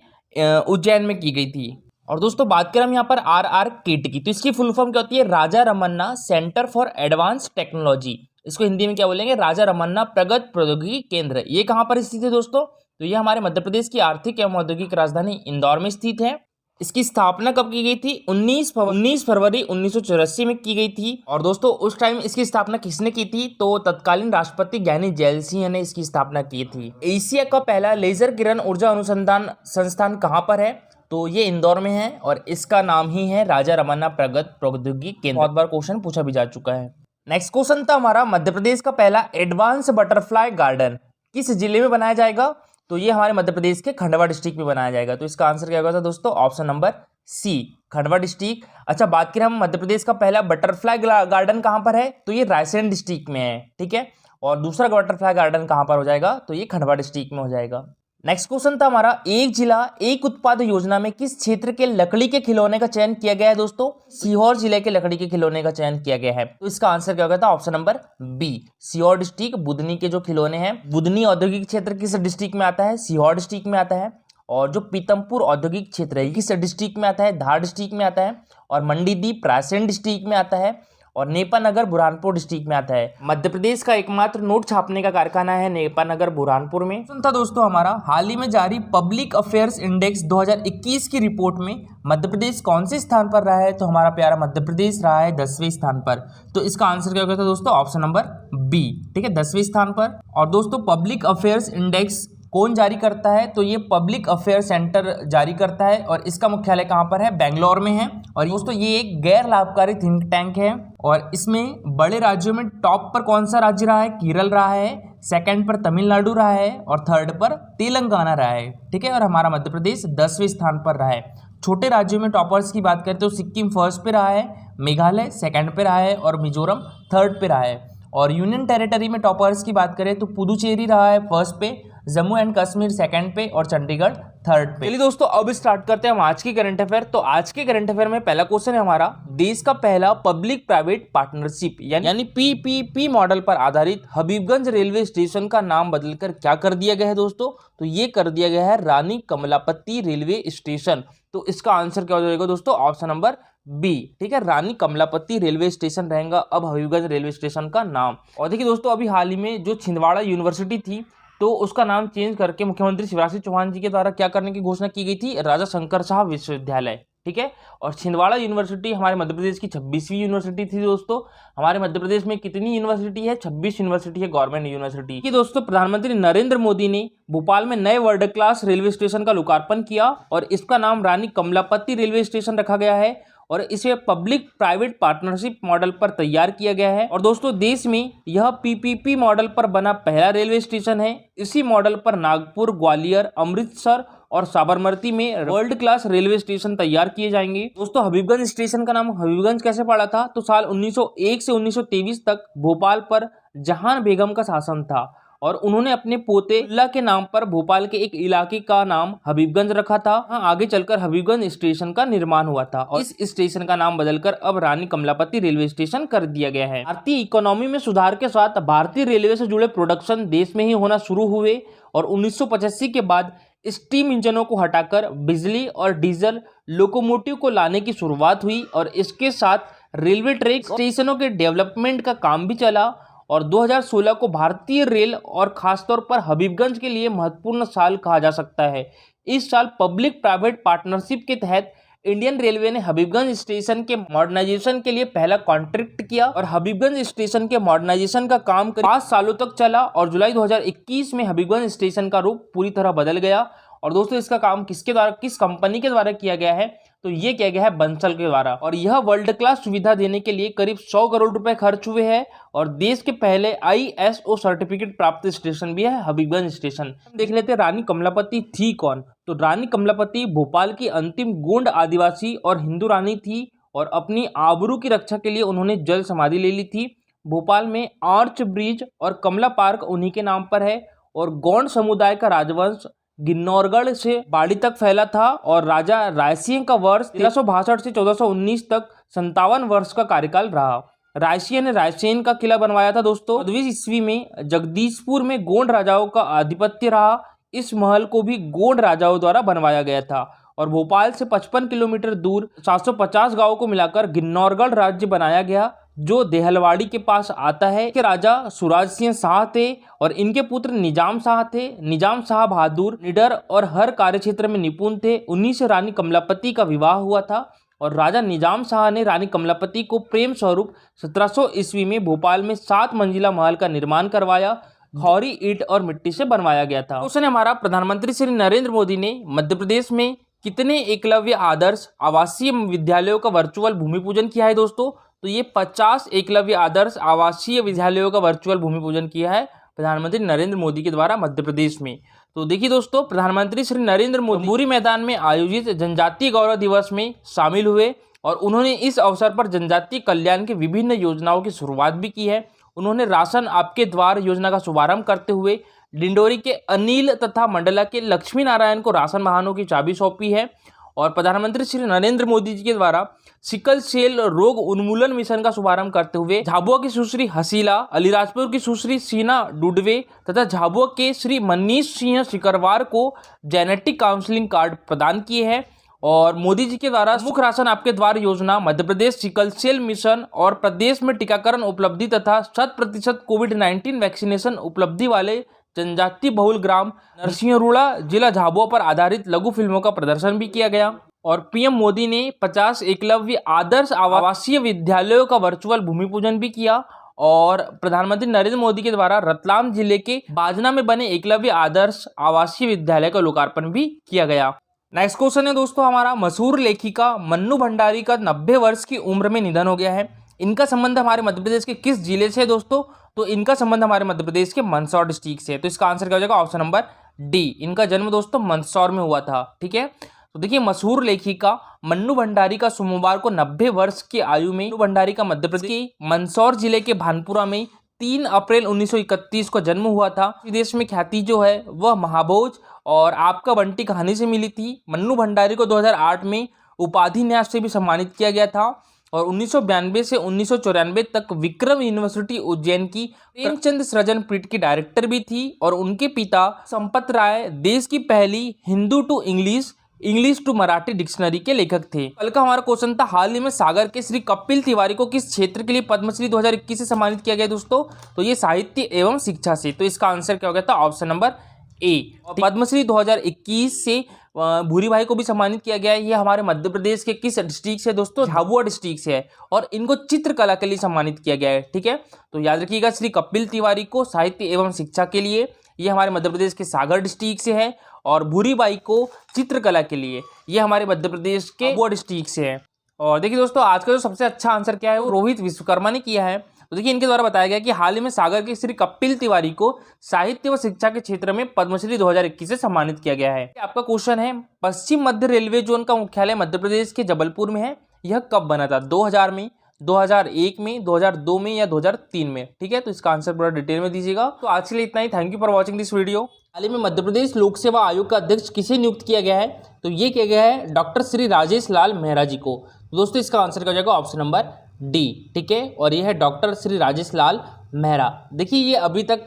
उज्जैन में की गई थी। और दोस्तों बात करें हम यहाँ पर RRKT की, तो इसकी फुल फॉर्म क्या होती है? Raja Ramanna centre for advance technology. इसको हिंदी में क्या बोलेंगे? राजा रमन्ना प्रगत प्रौद्योगिकी केंद्र। ये कहाँ पर स्थित है दोस्तों? तो ये हमारे मध्य प्रदेश की आर्थिक एवं औद्योगिक राजधानी इंदौर में स्थित है। इसकी स्थापना कब की गई थी? 19 फरवरी 1984 में की गई थी। और दोस्तों उस टाइम इसकी स्थापना किसने की थी? तो तत्कालीन राष्ट्रपति ज्ञानी जैल सिंह ने इसकी स्थापना की थी। एशिया का पहला लेजर किरण ऊर्जा अनुसंधान संस्थान कहाँ पर है? तो ये इंदौर में है और इसका नाम ही है राजा रमन्ना प्रगत प्रौद्योगिकी केंद्र। बहुत बार क्वेश्चन पूछा भी जा चुका है। नेक्स्ट क्वेश्चन था हमारा, मध्य प्रदेश का पहला एडवांस बटरफ्लाई गार्डन किस जिले में बनाया जाएगा? तो ये हमारे मध्य प्रदेश के खंडवा डिस्ट्रिक्ट में बनाया जाएगा। तो इसका आंसर क्या होगा दोस्तों? Option number C, Khandwa district. अच्छा, बात करें हम मध्य प्रदेश का पहला बटरफ्लाई गार्डन कहाँ पर है? तो ये रायसेन डिस्ट्रिक्ट में है। ठीक है, और दूसरा बटरफ्लाई गार्डन कहाँ पर हो जाएगा? तो ये खंडवा डिस्ट्रिक्ट में हो जाएगा। नेक्स्ट क्वेश्चन था हमारा, एक जिला एक उत्पाद योजना में किस क्षेत्र के लकड़ी के खिलौने का चयन किया गया है दोस्तों? सीहोर जिले के लकड़ी के खिलौने का चयन किया गया है। तो इसका आंसर क्या होगा? था option number B, Sehore district. Budhni के जो खिलौने हैं, बुधनी औद्योगिक क्षेत्र किस डिस्ट्रिक्ट में आता है? सीहोर डिस्ट्रिक्ट में आता है। और जो पीतमपुर औद्योगिक क्षेत्र है किस डिस्ट्रिक्ट में आता है? धार डिस्ट्रिक्ट में आता है। और मंडीदीप रायसेन डिस्ट्रिक्ट में आता है। और नेपानगर बुरहानपुर डिस्ट्रिक्ट में आता है। मध्य प्रदेश का एकमात्र नोट छापने का कारखाना है नेपानगर बुरहानपुर में। सुनता दोस्तों हमारा, हाल ही में जारी पब्लिक अफेयर्स इंडेक्स 2021 की रिपोर्ट में मध्य प्रदेश कौन से स्थान पर रहा है? तो हमारा प्यारा मध्य प्रदेश रहा है 10वें स्थान पर। तो इसका आंसर क्या होगा दोस्तों? Option number B. ठीक है, 10वें स्थान पर। और दोस्तों पब्लिक अफेयर्स इंडेक्स कौन जारी करता है? तो ये पब्लिक अफेयर सेंटर जारी करता है। और इसका मुख्यालय कहाँ पर है? बेंगलोर में है। और दोस्तों ये एक गैर लाभकारी थिंक टैंक है। और इसमें बड़े राज्यों में टॉप पर कौन सा राज्य रहा है? केरल रहा है। सेकंड पर तमिलनाडु रहा है। और थर्ड पर तेलंगाना रहा है। ठीक है, और हमारा मध्य प्रदेश 10वें स्थान पर रहा है। छोटे राज्यों में टॉपर्स की बात करें तो सिक्किम फर्स्ट पे रहा है, मेघालय सेकंड पे रहा है और मिजोरम थर्ड पे रहा है। और यूनियन टेरिटरी में टॉपर्स की बात करें तो पुदुचेरी रहा है फर्स्ट पे, जम्मू एंड कश्मीर सेकंड पे और चंडीगढ़ थर्ड पे। चलिए दोस्तों अब स्टार्ट करते हैं हम आज की करंट अफेयर। तो आज के करंट अफेयर में पहला क्वेश्चन है हमारा, देश का पहला पब्लिक प्राइवेट पार्टनरशिप यानी पीपीपी मॉडल पर आधारित हबीबगंज रेलवे स्टेशन का नाम बदलकर क्या कर दिया गया है दोस्तों? तो ये कर दिया गया है रानी कमलापति रेलवे स्टेशन। तो इसका आंसर क्या हो जाएगा दोस्तों? Option number B. ठीक है, रानी कमलापति रेलवे स्टेशन रहेगा अब हबीबगंज रेलवे स्टेशन का नाम। और देखिए दोस्तों अभी हाल ही में जो छिंदवाड़ा यूनिवर्सिटी थी तो उसका नाम चेंज करके मुख्यमंत्री शिवराज सिंह चौहान जी के द्वारा क्या करने की घोषणा की गई थी? राजा शंकर साहब विश्वविद्यालय। ठीक है, और छिंदवाड़ा यूनिवर्सिटी हमारे मध्य प्रदेश की 26वीं यूनिवर्सिटी थी दोस्तों। हमारे मध्य प्रदेश में कितनी यूनिवर्सिटी है? 26 यूनिवर्सिटी है, गवर्नमेंट यूनिवर्सिटी की। दोस्तों प्रधानमंत्री नरेंद्र मोदी ने भोपाल में नए वर्ल्ड क्लास रेलवे स्टेशन का लोकार्पण किया और इसका नाम रानी कमलापति रेलवे स्टेशन रखा गया है। और इसे पब्लिक प्राइवेट पार्टनरशिप मॉडल पर तैयार किया गया है। और दोस्तों देश में यह पीपीपी मॉडल पर बना पहला रेलवे स्टेशन है। इसी मॉडल पर नागपुर, ग्वालियर, अमृतसर और साबरमती में वर्ल्ड क्लास रेलवे स्टेशन तैयार किए जाएंगे। दोस्तों हबीबगंज स्टेशन का नाम हबीबगंज कैसे पड़ा था? तो साल 1901 से 1923 तक भोपाल पर जहान बेगम का शासन था और उन्होंने अपने पोते अब्दुल्ला के नाम पर भोपाल के एक इलाके का नाम हबीबगंज रखा था। आगे चलकर हबीबगंज स्टेशन का निर्माण हुआ था और इस स्टेशन का नाम बदलकर अब रानी कमलापति रेलवे स्टेशन कर दिया गया है। भारतीय इकोनॉमी में सुधार के साथ भारतीय रेलवे से जुड़े प्रोडक्शन देश में ही होना शुरू हुए और 1985 के बाद स्टीम इंजनों को हटाकर बिजली और डीजल लोकोमोटिव को लाने की शुरुआत हुई और इसके साथ रेलवे ट्रैक स्टेशनों के डेवलपमेंट का काम भी चला। और 2016 को भारतीय रेल और खासतौर पर हबीबगंज के लिए महत्वपूर्ण साल कहा जा सकता है। इस साल पब्लिक प्राइवेट पार्टनरशिप के तहत इंडियन रेलवे ने हबीबगंज स्टेशन के मॉडर्नाइजेशन के लिए पहला कॉन्ट्रैक्ट किया और हबीबगंज स्टेशन के मॉडर्नाइजेशन का काम 5 सालों तक चला और जुलाई 2021 में हबीबगंज स्टेशन का रूप पूरी तरह बदल गया। और दोस्तों इसका काम किसके द्वारा, किस कंपनी के द्वारा किया गया है, तो ये किया गया है बंसल के द्वारा। और यह वर्ल्ड क्लास सुविधा देने के लिए करीब 100 करोड़ रुपए खर्च हुए हैं और देश के पहले ISO सर्टिफिकेट प्राप्त स्टेशन भी है हबीबगंज स्टेशन। देख लेते हैं रानी कमलापति थी कौन। तो रानी कमलापति भोपाल की अंतिम गोंड आदिवासी और हिंदू रानी थी और अपनी आबरू की रक्षा के लिए उन्होंने जल समाधि ले ली थी। भोपाल में आर्च ब्रिज और कमला पार्क उन्हीं के नाम पर है और गोंड समुदाय का राजवंश गिन्नौरगढ़ से बाड़ी तक फैला था और राजा रायसिंह का वर्ष 1362 से 1419 तक 57 वर्ष का कार्यकाल रहा। रायसिंह ने रायसेन का किला बनवाया था दोस्तों। 14वीं ईस्वी में जगदीशपुर में गोंड राजाओं का आधिपत्य रहा। इस महल को भी गोंड राजाओं द्वारा बनवाया गया था और भोपाल से 55 किलोमीटर दूर 750 गांवों को मिलाकर गिन्नौरगढ़ राज्य बनाया गया जो देहलवाड़ी के पास आता है। के राजा सुराज सिंह शाह थे और इनके पुत्र निजाम शाह थे। निजाम शाह बहादुर, निडर और हर कार्य क्षेत्र में निपुण थे। उन्हीं से रानी कमलापति का विवाह हुआ था और राजा निजाम शाह ने रानी कमलापति को प्रेम स्वरूप 1700 ईस्वी में भोपाल में 7 मंजिला महल का निर्माण करवाया। खौरी ईंट और मिट्टी से बनवाया गया था। उसने हमारा प्रधानमंत्री श्री नरेंद्र मोदी ने मध्य प्रदेश में कितने एकलव्य आदर्श आवासीय विद्यालयों का वर्चुअल भूमि पूजन किया है दोस्तों, तो ये 50 एकलव्य आदर्श आवासीय विद्यालयों का वर्चुअल भूमि पूजन किया है प्रधानमंत्री नरेंद्र मोदी के द्वारा मध्य प्रदेश में। तो देखिए दोस्तों, प्रधानमंत्री श्री नरेंद्र मोदी पूरी मैदान में आयोजित जनजातीय गौरव दिवस में शामिल हुए और उन्होंने इस अवसर पर जनजातीय कल्याण की विभिन्न योजनाओं की शुरुआत भी की है। उन्होंने राशन आपके द्वार योजना का शुभारंभ करते हुए डिंडोरी के अनिल तथा मंडला के लक्ष्मी नारायण को राशन वाहनों की चाबी सौंपी है। और प्रधानमंत्री श्री नरेंद्र मोदी जी के द्वारा सिकल सेल रोग उन्मूलन मिशन का शुभारंभ करते हुए झाबुआ की सुश्री हसीला, अलीराजपुर की सुश्री सीना डुडवे तथा झाबुआ के श्री मनीष सिंह सिकरवार को जेनेटिक काउंसलिंग कार्ड प्रदान किए हैं। और मोदी जी के द्वारा मुख्य राशन आपके द्वार योजना, Madhya Pradesh sickle cell mission और प्रदेश में टीकाकरण उपलब्धि तथा 100% कोविड-19 वैक्सीनेशन उपलब्धि वाले जनजाति बहुल ग्राम नरसिंहरुड़ा जिला झाबुआ पर आधारित लघु फिल्मों का प्रदर्शन भी किया गया। और पीएम मोदी ने 50 एकलव्य आदर्श आवासीय विद्यालयों का वर्चुअल भूमि पूजन भी किया और प्रधानमंत्री नरेंद्र मोदी के द्वारा रतलाम जिले के बाजना में बने एकलव्य आदर्श आवासीय विद्यालय का लोकार्पण भी किया गया। नेक्स्ट क्वेश्चन है दोस्तों हमारा, मशहूर लेखिका मन्नू भंडारी का 90 वर्ष की उम्र में निधन हो गया है। इनका संबंध हमारे मध्य प्रदेश के किस जिले से है दोस्तों, तो इनका संबंध हमारे मध्य प्रदेश के मंदसौर डिस्ट्रिक्ट से है। तो इसका आंसर क्या हो जाएगा, ऑप्शन नंबर डी। इनका जन्म दोस्तों मंदसौर में हुआ था। ठीक है, तो देखिए मशहूर लेखिका मन्नू भंडारी का सोमवार को 90 वर्ष की आयु में मन्नू भंडारी का मध्य प्रदेश के मंदसौर जिले के भानपुरा में 3 अप्रैल 1931 को जन्म हुआ था। विदेश में ख्याति जो है वह महाभोज और आपका बंटी कहानी से मिली थी। मन्नू भंडारी को 2008 में उपाधि न्यास से भी सम्मानित किया गया था और 1992 से 1994 तक विक्रम यूनिवर्सिटी उज्जैन की प्रेमचंद सृजन पीठ की डायरेक्टर भी थी। और उनके पिता संपत राय देश की पहली Hindu to English to Marathi dictionary के लेखक थे। कल का हमारा क्वेश्चन था, हाल ही में सागर के श्री कपिल तिवारी को किस क्षेत्र के लिए पद्मश्री 2021 से सम्मानित किया गया दोस्तों, तो ये साहित्य एवं शिक्षा से। तो इसका आंसर क्या हो गया था, ऑप्शन नंबर ए। पद्मश्री 2021 से भूरी भाई को भी सम्मानित किया गया है। ये हमारे मध्य प्रदेश के किस डिस्ट्रिक्ट से दोस्तों, झाबुआ डिस्ट्रिक्ट से है और इनको चित्रकला के लिए सम्मानित किया गया है। ठीक है, तो याद रखिएगा श्री कपिल तिवारी को साहित्य एवं शिक्षा के लिए, ये हमारे मध्य प्रदेश के सागर डिस्ट्रिक्ट से है और भूरी बाई को चित्रकला के लिए ये हमारे मध्य प्रदेश के झाबुआ डिस्ट्रिक्ट से है। और देखिए दोस्तों, आज का जो सबसे अच्छा आंसर क्या है वो रोहित विश्वकर्मा ने किया है। तो देखिए इनके द्वारा बताया गया कि हाल ही में सागर के श्री कपिल तिवारी को साहित्य व शिक्षा के क्षेत्र में पद्मश्री 2021 से सम्मानित किया गया है। आपका क्वेश्चन है, पश्चिम मध्य रेलवे जोन का मुख्यालय मध्य प्रदेश के जबलपुर में है। यह कब बना था, 2000 में, 2001 में, 2002 में या 2003 में। ठीक है, तो इसका आंसर पूरा डिटेल में दीजिएगा। तो आज के लिए इतना ही। Thank you for watching this video. हाल ही में मध्य प्रदेश लोक सेवा आयोग का अध्यक्ष किसे नियुक्त किया गया है, तो ये किया गया है डॉक्टर श्री राजेश लाल मेहरा जी को। तो दोस्तों इसका आंसर क्या हो जाएगा, ऑप्शन नंबर डी। ठीक है, और ये है डॉक्टर श्री राजेश लाल मेहरा। देखिए ये अभी तक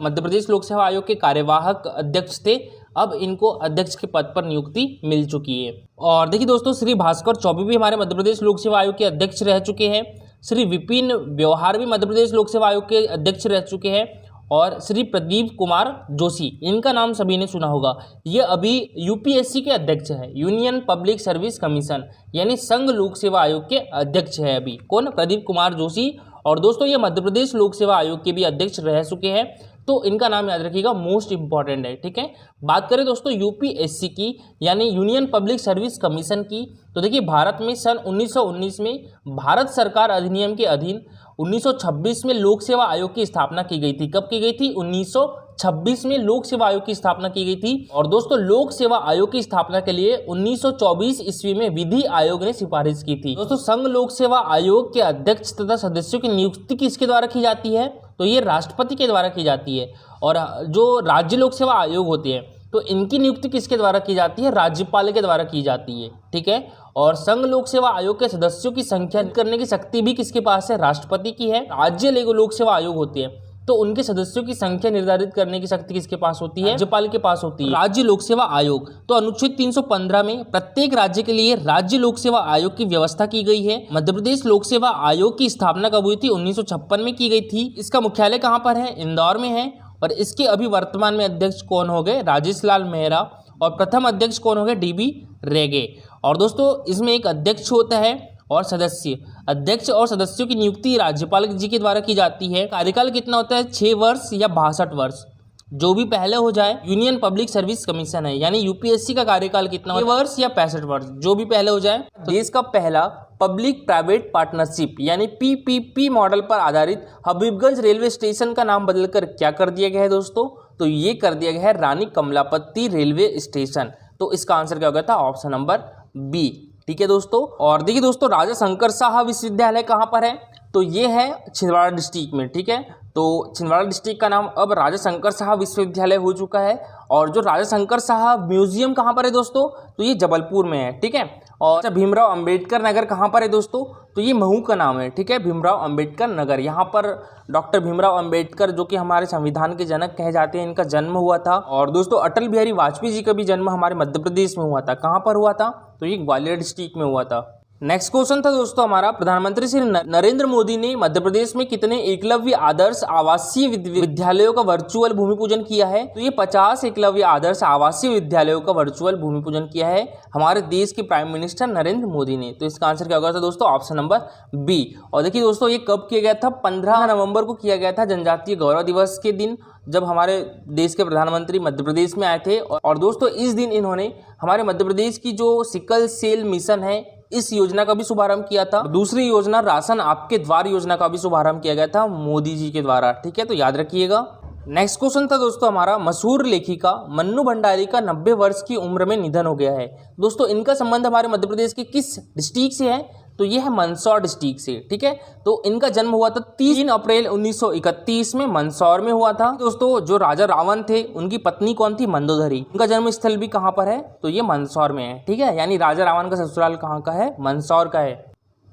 मध्य प्रदेश लोक सेवा आयोग के कार्यवाहक अध्यक्ष थे, अब इनको अध्यक्ष के पद पर नियुक्ति मिल चुकी है। और देखिए दोस्तों, श्री भास्कर चौबे भी हमारे मध्य प्रदेश लोक सेवा आयोग के अध्यक्ष रह चुके हैं। श्री विपिन व्यवहार भी मध्य प्रदेश लोक सेवा आयोग के अध्यक्ष रह चुके हैं। और श्री प्रदीप कुमार जोशी, इनका नाम सभी ने सुना होगा। ये अभी यूपीएससी के अध्यक्ष है, यूनियन पब्लिक सर्विस कमीशन यानी संघ लोक सेवा आयोग के अध्यक्ष है अभी। कौन? प्रदीप कुमार जोशी। और दोस्तों ये मध्य प्रदेश लोक सेवा आयोग के भी अध्यक्ष रह चुके हैं, तो इनका नाम याद रखिएगा, मोस्ट इंपॉर्टेंट है। ठीक है, बात करें दोस्तों यूपीएससी की यानी यूनियन पब्लिक सर्विस कमीशन की, तो देखिए भारत में सन 1919 में भारत सरकार अधिनियम के अधीन 1926 में लोक सेवा आयोग की स्थापना की गई थी। कब की गई थी? 1926 में लोक सेवा आयोग की स्थापना की गई थी। और दोस्तों लोक सेवा आयोग की स्थापना के लिए 1924 ईस्वी में विधि आयोग ने सिफारिश की थी। दोस्तों संघ लोक सेवा आयोग के अध्यक्ष तथा सदस्यों की नियुक्ति किसके द्वारा की जाती है? तो ये राष्ट्रपति के द्वारा की जाती है। और जो राज्य लोक सेवा आयोग होते हैं तो इनकी नियुक्ति किसके द्वारा की जाती है? राज्यपाल के द्वारा की जाती है। ठीक है, और संघ लोक सेवा आयोग के सदस्यों की संख्या करने की शक्ति भी किसके पास है? राष्ट्रपति की है। राज्य लोक सेवा आयोग होते हैं तो उनके सदस्यों की संख्या निर्धारित करने की शक्ति किसके पास होती है? राज्यपाल के पास होती है। राज्य लोक सेवा आयोग, तो अनुच्छेद 315 में प्रत्येक राज्य के लिए राज्य लोक सेवा आयोग की व्यवस्था की गई है। मध्य प्रदेश लोक सेवा आयोग की स्थापना कब हुई थी? 1956 में की गई थी। इसका मुख्यालय कहाँ पर है? इंदौर में है। और इसके अभी वर्तमान में अध्यक्ष कौन हो गए? राजेश लाल मेहरा। और प्रथम अध्यक्ष कौन हो गए? डीबी रेगे। और दोस्तों इसमें एक अध्यक्ष होता है और सदस्य। अध्यक्ष और सदस्यों की नियुक्ति राज्यपाल जी के द्वारा की जाती है। कार्यकाल कितना होता है? 6 वर्ष या 62 वर्ष, जो भी पहले हो जाए। यूनियन पब्लिक सर्विस कमीशन है यानी यूपीएससी का कार्यकाल कितना होता है? 6 वर्ष या 65 वर्ष, जो भी पहले हो जाए। देश का पहला पब्लिक प्राइवेट पार्टनरशिप यानी पीपीपी मॉडल पर आधारित हबीबगंज रेलवे स्टेशन का नाम बदलकर क्या कर दिया गया है दोस्तों? तो ये कर दिया गया है रानी कमलापति रेलवे स्टेशन। तो इसका आंसर क्या हो गया था? Option number B. ठीक है दोस्तों, और देखिए दोस्तों राजा शंकर साहा विश्वविद्यालय कहाँ पर है? तो ये है छिंदवाड़ा डिस्ट्रिक्ट में। ठीक है, तो छिंदवाड़ा डिस्ट्रिक्ट का नाम अब राजा शंकर साहा विश्वविद्यालय हो चुका है। और जो राजा शंकर साहा म्यूजियम कहाँ पर है दोस्तों? तो ये जबलपुर में है। ठीक है, और भीमराव अंबेडकर नगर कहाँ पर है दोस्तों? तो ये महू का नाम है। ठीक है, भीमराव अंबेडकर नगर, यहाँ पर डॉक्टर भीमराव अंबेडकर जो कि हमारे संविधान के जनक कहे जाते हैं, इनका जन्म हुआ था। और दोस्तों अटल बिहारी वाजपेयी जी का भी जन्म हमारे मध्य प्रदेश में हुआ था। कहाँ पर हुआ था? तो ये ग्वालियर डिस्ट्रिक्ट में हुआ था। नेक्स्ट क्वेश्चन था दोस्तों हमारा, प्रधानमंत्री श्री नरेंद्र मोदी ने मध्य प्रदेश में कितने एकलव्य आदर्श आवासीय विद्यालयों का वर्चुअल भूमि पूजन किया है? तो ये 50 एकलव्य आदर्श आवासीय विद्यालयों का वर्चुअल भूमि पूजन किया है हमारे देश के प्राइम मिनिस्टर नरेंद्र मोदी ने। तो इसका आंसर क्या होगा था दोस्तों? Option number B. और देखिए दोस्तों ये कब किया गया था? 15 नवंबर को किया गया था, जनजातीय गौरव दिवस के दिन, जब हमारे देश के प्रधानमंत्री मध्य प्रदेश में आए थे। और दोस्तों इस दिन इन्होंने हमारे मध्य प्रदेश की जो सिकल सेल मिशन है इस योजना का भी शुभारंभ किया था। दूसरी योजना राशन आपके द्वार योजना का भी शुभारंभ किया गया था मोदी जी के द्वारा। ठीक है, तो याद रखिएगा। नेक्स्ट क्वेश्चन था दोस्तों हमारा, मशहूर लेखिका मन्नू भंडारी का 90 वर्ष की उम्र में निधन हो गया है। दोस्तों इनका संबंध हमारे मध्य प्रदेश के किस डिस्ट्रिक्ट से है? तो ये है मंदसौर डिस्ट्रिक्ट से। ठीक है, तो इनका जन्म हुआ था 3 अप्रैल 1931 में मंदसौर में हुआ था। दोस्तों जो राजा रावण थे उनकी पत्नी कौन थी? मंदोदरी। उनका जन्म स्थल भी कहाँ पर है? तो ये मंदसौर में है। ठीक है, यानी राजा रावण का ससुराल कहाँ का है? मंदसौर का है।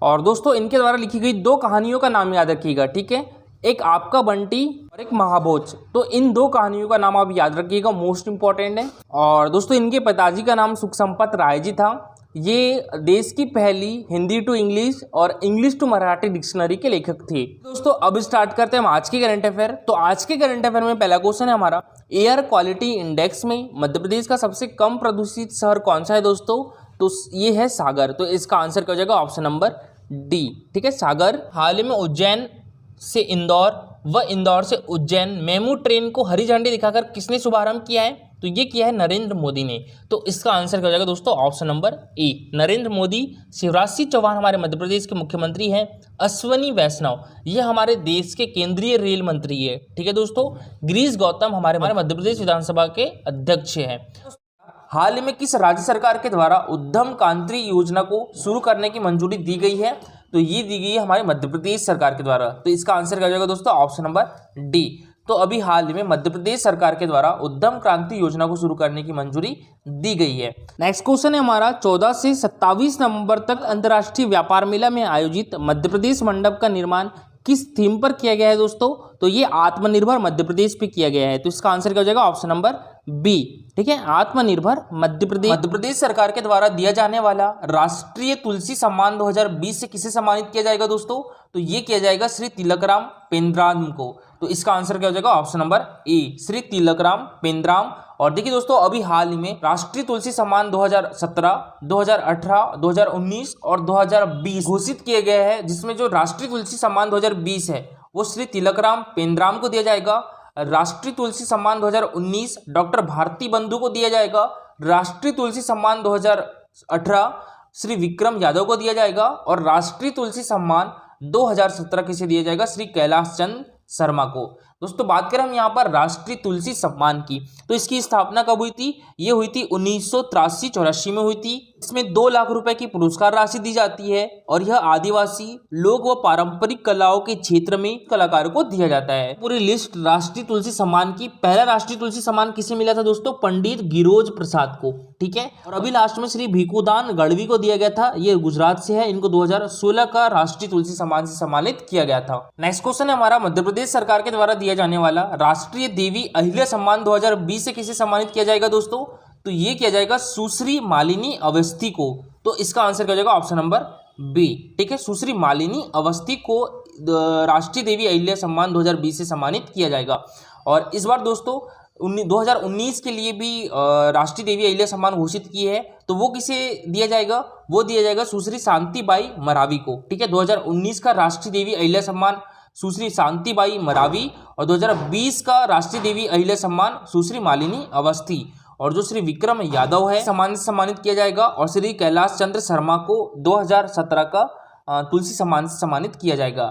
और दोस्तों इनके द्वारा लिखी गई 2 कहानियों का नाम याद रखिएगा। ठीक है, एक आपका बंटी और एक महाभोज। तो इन 2 कहानियों का नाम आप याद रखिएगा, मोस्ट इंपॉर्टेंट है। और दोस्तों इनके पिताजी का नाम सुख संपत राय जी था। ये देश की पहली हिंदी टू इंग्लिश और इंग्लिश टू मराठी डिक्शनरी के लेखक थे। दोस्तों अब स्टार्ट करते हैं हम आज के करंट अफेयर। तो आज के करंट अफेयर में पहला क्वेश्चन है हमारा, एयर क्वालिटी इंडेक्स में मध्य प्रदेश का सबसे कम प्रदूषित शहर कौन सा है दोस्तों? तो ये है सागर। तो इसका आंसर क्या हो जाएगा? Option number D. ठीक है, सागर। हाल ही में उज्जैन से इंदौर व इंदौर से उज्जैन मेमू ट्रेन को हरी झंडी दिखाकर किसने शुभारंभ किया है? तो ये किया है नरेंद्र मोदी ने। तो इसका आंसर क्या हो जाएगा दोस्तों? Option number A, Narendra Modi. Shivraj Singh Chouhan हमारे मध्य प्रदेश के मुख्यमंत्री हैं। अश्वनी वैष्णव ये हमारे देश के केंद्रीय रेल मंत्री है। ठीक है दोस्तों, गिरीश गौतम हमारे मध्य प्रदेश विधानसभा के अध्यक्ष हैं। हाल ही में किस राज्य सरकार के द्वारा उद्यम क्रांति योजना को शुरू करने की मंजूरी दी गई है? तो ये दी गई है हमारे मध्य प्रदेश सरकार के द्वारा। तो इसका आंसर क्या हो जाएगा दोस्तों? Option number D. तो अभी हाल ही में मध्य प्रदेश सरकार के द्वारा उद्यम क्रांति योजना को शुरू करने की मंजूरी दी गई है। नेक्स्ट क्वेश्चन है हमारा, 14 से 27 नवंबर तक अंतर्राष्ट्रीय व्यापार मेला में आयोजित मध्य प्रदेश मंडप का निर्माण किस थीम पर किया गया है दोस्तों? तो ये आत्मनिर्भर मध्य प्रदेश पे किया गया है। तो इसका आंसर क्या हो जाएगा? Option number B. ठीक है, आत्मनिर्भर मध्य प्रदेश। मध्य प्रदेश सरकार के द्वारा दिया जाने वाला राष्ट्रीय तुलसी सम्मान 2020 से किसे सम्मानित किया जाएगा दोस्तों? तो ये किया जाएगा श्री तिलकराम पेंद्राम को। तो इसका आंसर क्या हो जाएगा? ऑप्शन नंबर ए, श्री तिलकराम पेंद्राम। और देखिए दोस्तों, अभी हाल ही में राष्ट्रीय तुलसी सम्मान 2017, 2018, 2019 और 2020 घोषित किए गए हैं, जिसमें जो राष्ट्रीय तुलसी सम्मान 2020 है वो श्री तिलकराम पेंद्राम को दिया जाएगा। राष्ट्रीय तुलसी सम्मान 2019 डॉक्टर भारती बंधु को दिया जाएगा। राष्ट्रीय तुलसी सम्मान 2018 श्री विक्रम यादव को दिया जाएगा। और राष्ट्रीय तुलसी सम्मान 2017 किसे दिया जाएगा? श्री कैलाश चंद शर्मा को। दोस्तों बात करें हम यहाँ पर राष्ट्रीय तुलसी सम्मान की, तो इसकी स्थापना कब हुई थी? ये हुई थी 1983-84 में हुई थी। इसमें 2 लाख रुपए की पुरस्कार राशि दी जाती है और यह आदिवासी लोक व पारंपरिक कलाओं के क्षेत्र में कलाकारों को दिया जाता है। पूरी लिस्ट राष्ट्रीय तुलसी सम्मान की। पहला राष्ट्रीय तुलसी सम्मान किसे मिला था दोस्तों? पंडित गिरोज प्रसाद को, ठीक है। और अभी लास्ट में श्री भिखुदान गढ़वी को दिया गया था, ये गुजरात से है। इनको 2016 का राष्ट्रीय तुलसी सम्मान से सम्मानित किया गया था। नेक्स्ट क्वेश्चन है हमारा, मध्य प्रदेश सरकार के द्वारा दिया जाने वाला राष्ट्रीय देवी अहिल्या सम्मान 2020 से किसे सम्मानित किया जाएगा दोस्तों? तो ये किया जाएगा सुश्री मालिनी अवस्थी को। तो इसका आंसर क्या हो जाएगा? ऑप्शन नंबर बी, ठीक है। सुश्री मालिनी अवस्थी को राष्ट्रीय देवी अहिल्या सम्मान 2020 से सम्मानित किया जाएगा। और इस बार दोस्तों 2019 के लिए भी राष्ट्रीय देवी अहिल्या सम्मान घोषित की है, तो वो किसे दिया जाएगा? वो दिया जाएगा सुश्री शांतिबाई मरावी को, ठीक है। 2019 का राष्ट्रीय देवी अहिल्या सम्मान सुश्री शांतिबाई मरावी और 2020 का राष्ट्रीय देवी अहिल्या सम्मान सुश्री मालिनी अवस्थी। और जो श्री विक्रम यादव है सम्मानित किया जाएगा। और श्री कैलाश चंद्र शर्मा को 2017 का तुलसी सम्मान से सम्मानित किया जाएगा।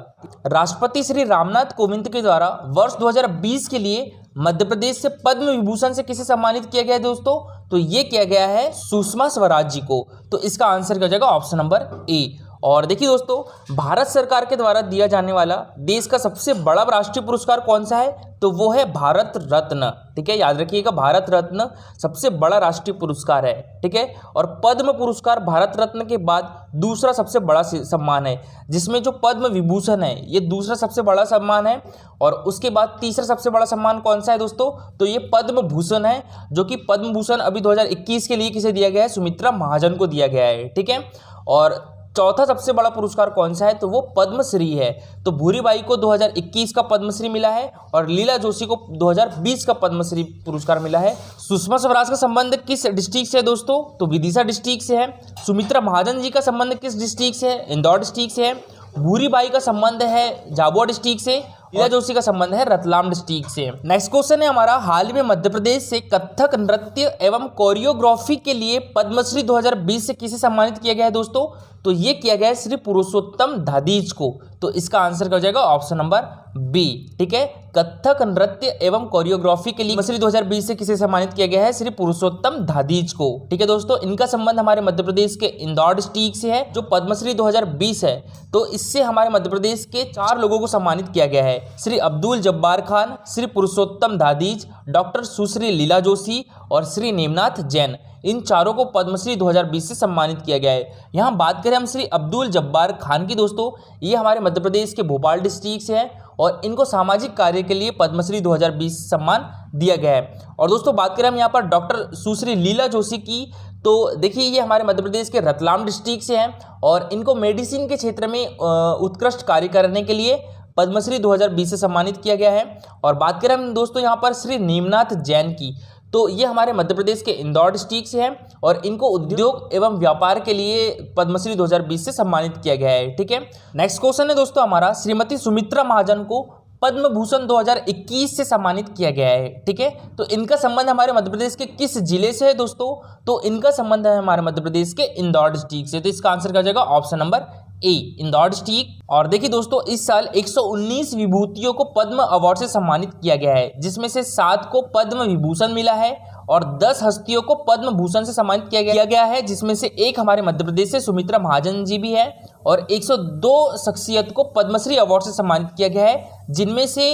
राष्ट्रपति श्री रामनाथ कोविंद के द्वारा वर्ष 2020 के लिए मध्य प्रदेश से पद्म विभूषण से किसे सम्मानित किया गया है दोस्तों? तो ये किया गया है सुषमा स्वराज जी को। तो इसका आंसर क्या हो जाएगा? ऑप्शन नंबर ए। और देखिए दोस्तों, भारत सरकार के द्वारा दिया जाने वाला देश का सबसे बड़ा राष्ट्रीय पुरस्कार कौन सा है? तो वो है भारत रत्न, ठीक है। याद रखिएगा, भारत रत्न सबसे बड़ा राष्ट्रीय पुरस्कार है, ठीक है। और पद्म पुरस्कार भारत रत्न के बाद दूसरा सबसे बड़ा सम्मान है, जिसमें जो पद्म विभूषण है ये दूसरा सबसे बड़ा सम्मान है। और उसके बाद तीसरा सबसे बड़ा सम्मान कौन सा है दोस्तों? तो ये पद्म भूषण है, जो कि पद्म भूषण अभी 2021 के लिए किसे दिया गया है? सुमित्रा महाजन को दिया गया है, ठीक है। और चौथा सबसे बड़ा पुरस्कार कौन सा है? तो वो पद्मश्री है। तो भूरीबाई को 2021 का पद्मश्री मिला है और लीला जोशी को 2020 का पद्मश्री पुरस्कार मिला है। सुषमा स्वराज का संबंध किस डिस्ट्रिक्ट से है दोस्तों? तो विदिशा डिस्ट्रिक्ट से है। सुमित्रा महाजन जी का संबंध किस डिस्ट्रिक्ट से है? इंदौर डिस्ट्रिक्ट से है। भूरीबाई का संबंध है झाबुआ डिस्ट्रिक्ट से। लीला जोशी का संबंध है रतलाम डिस्ट्रिक्ट से। नेक्स्ट क्वेश्चन है हमारा, हाल ही में मध्य प्रदेश से कथक नृत्य एवं कोरियोग्राफी के लिए पद्मश्री 2020 से किसे सम्मानित किया गया है दोस्तों? तो ये किया गया है श्री पुरुषोत्तम धादीज को। तो इसका आंसर क्या हो जाएगा? ऑप्शन नंबर बी, ठीक है। कथक नृत्य एवं कोरियोग्राफी के लिए पद्मश्री 2020 से किसे सम्मानित किया गया है? श्री पुरुषोत्तम धादीज को, ठीक है दोस्तों। इनका संबंध हमारे मध्य प्रदेश के इंदौर डिस्ट्रिक्ट से है। जो पद्मश्री 2020 है, तो इससे हमारे मध्य प्रदेश के 4 लोगों को सम्मानित किया गया है। श्री अब्दुल जब्बार खान, श्री पुरुषोत्तम धादीज, डॉक्टर सुश्री लीला जोशी और श्री नेमनाथ जैन। इन चारों को पद्मश्री 2020 से सम्मानित किया गया है। यहाँ बात करें हम श्री अब्दुल जब्बार खान की दोस्तों, ये हमारे मध्य प्रदेश के भोपाल डिस्ट्रिक्ट से है और इनको सामाजिक कार्य के लिए पद्मश्री 2020 सम्मान दिया गया है। और दोस्तों बात करें हम यहाँ पर डॉक्टर सुश्री लीला जोशी की, तो देखिए ये हमारे मध्य प्रदेश के रतलाम डिस्ट्रिक्ट से हैं और इनको मेडिसिन के क्षेत्र में उत्कृष्ट कार्य करने के लिए पद्मश्री 2020 से सम्मानित किया गया है। और बात करें हम दोस्तों यहाँ पर श्री नेमनाथ जैन की, तो ये हमारे मध्य प्रदेश के इंदौर डिस्ट्रिक्ट से हैं और इनको उद्योग एवं व्यापार के लिए पद्मश्री 2020 से सम्मानित किया गया है, ठीक है। नेक्स्ट क्वेश्चन है दोस्तों हमारा, श्रीमती सुमित्रा महाजन को पद्म भूषण 2021 से सम्मानित किया गया है, ठीक है। तो इनका संबंध हमारे मध्य प्रदेश के किस जिले से है दोस्तों? तो इनका संबंध है हमारे मध्य प्रदेश के इंदौर डिस्ट्रिक्ट से। तो इसका आंसर क्या हो जाएगा? Option number A, Indore district. और देखिए दोस्तों, इस साल 119 विभूतियों को पद्म अवार्ड से सम्मानित किया गया है, जिसमें से 7 को पद्म विभूषण मिला है और 10 हस्तियों को पद्म भूषण से सम्मानित किया गया है, जिसमें से एक हमारे मध्य प्रदेश से सुमित्रा महाजन जी भी है और 102 शख्सियत को पद्मश्री अवार्ड से सम्मानित किया गया है, जिनमें से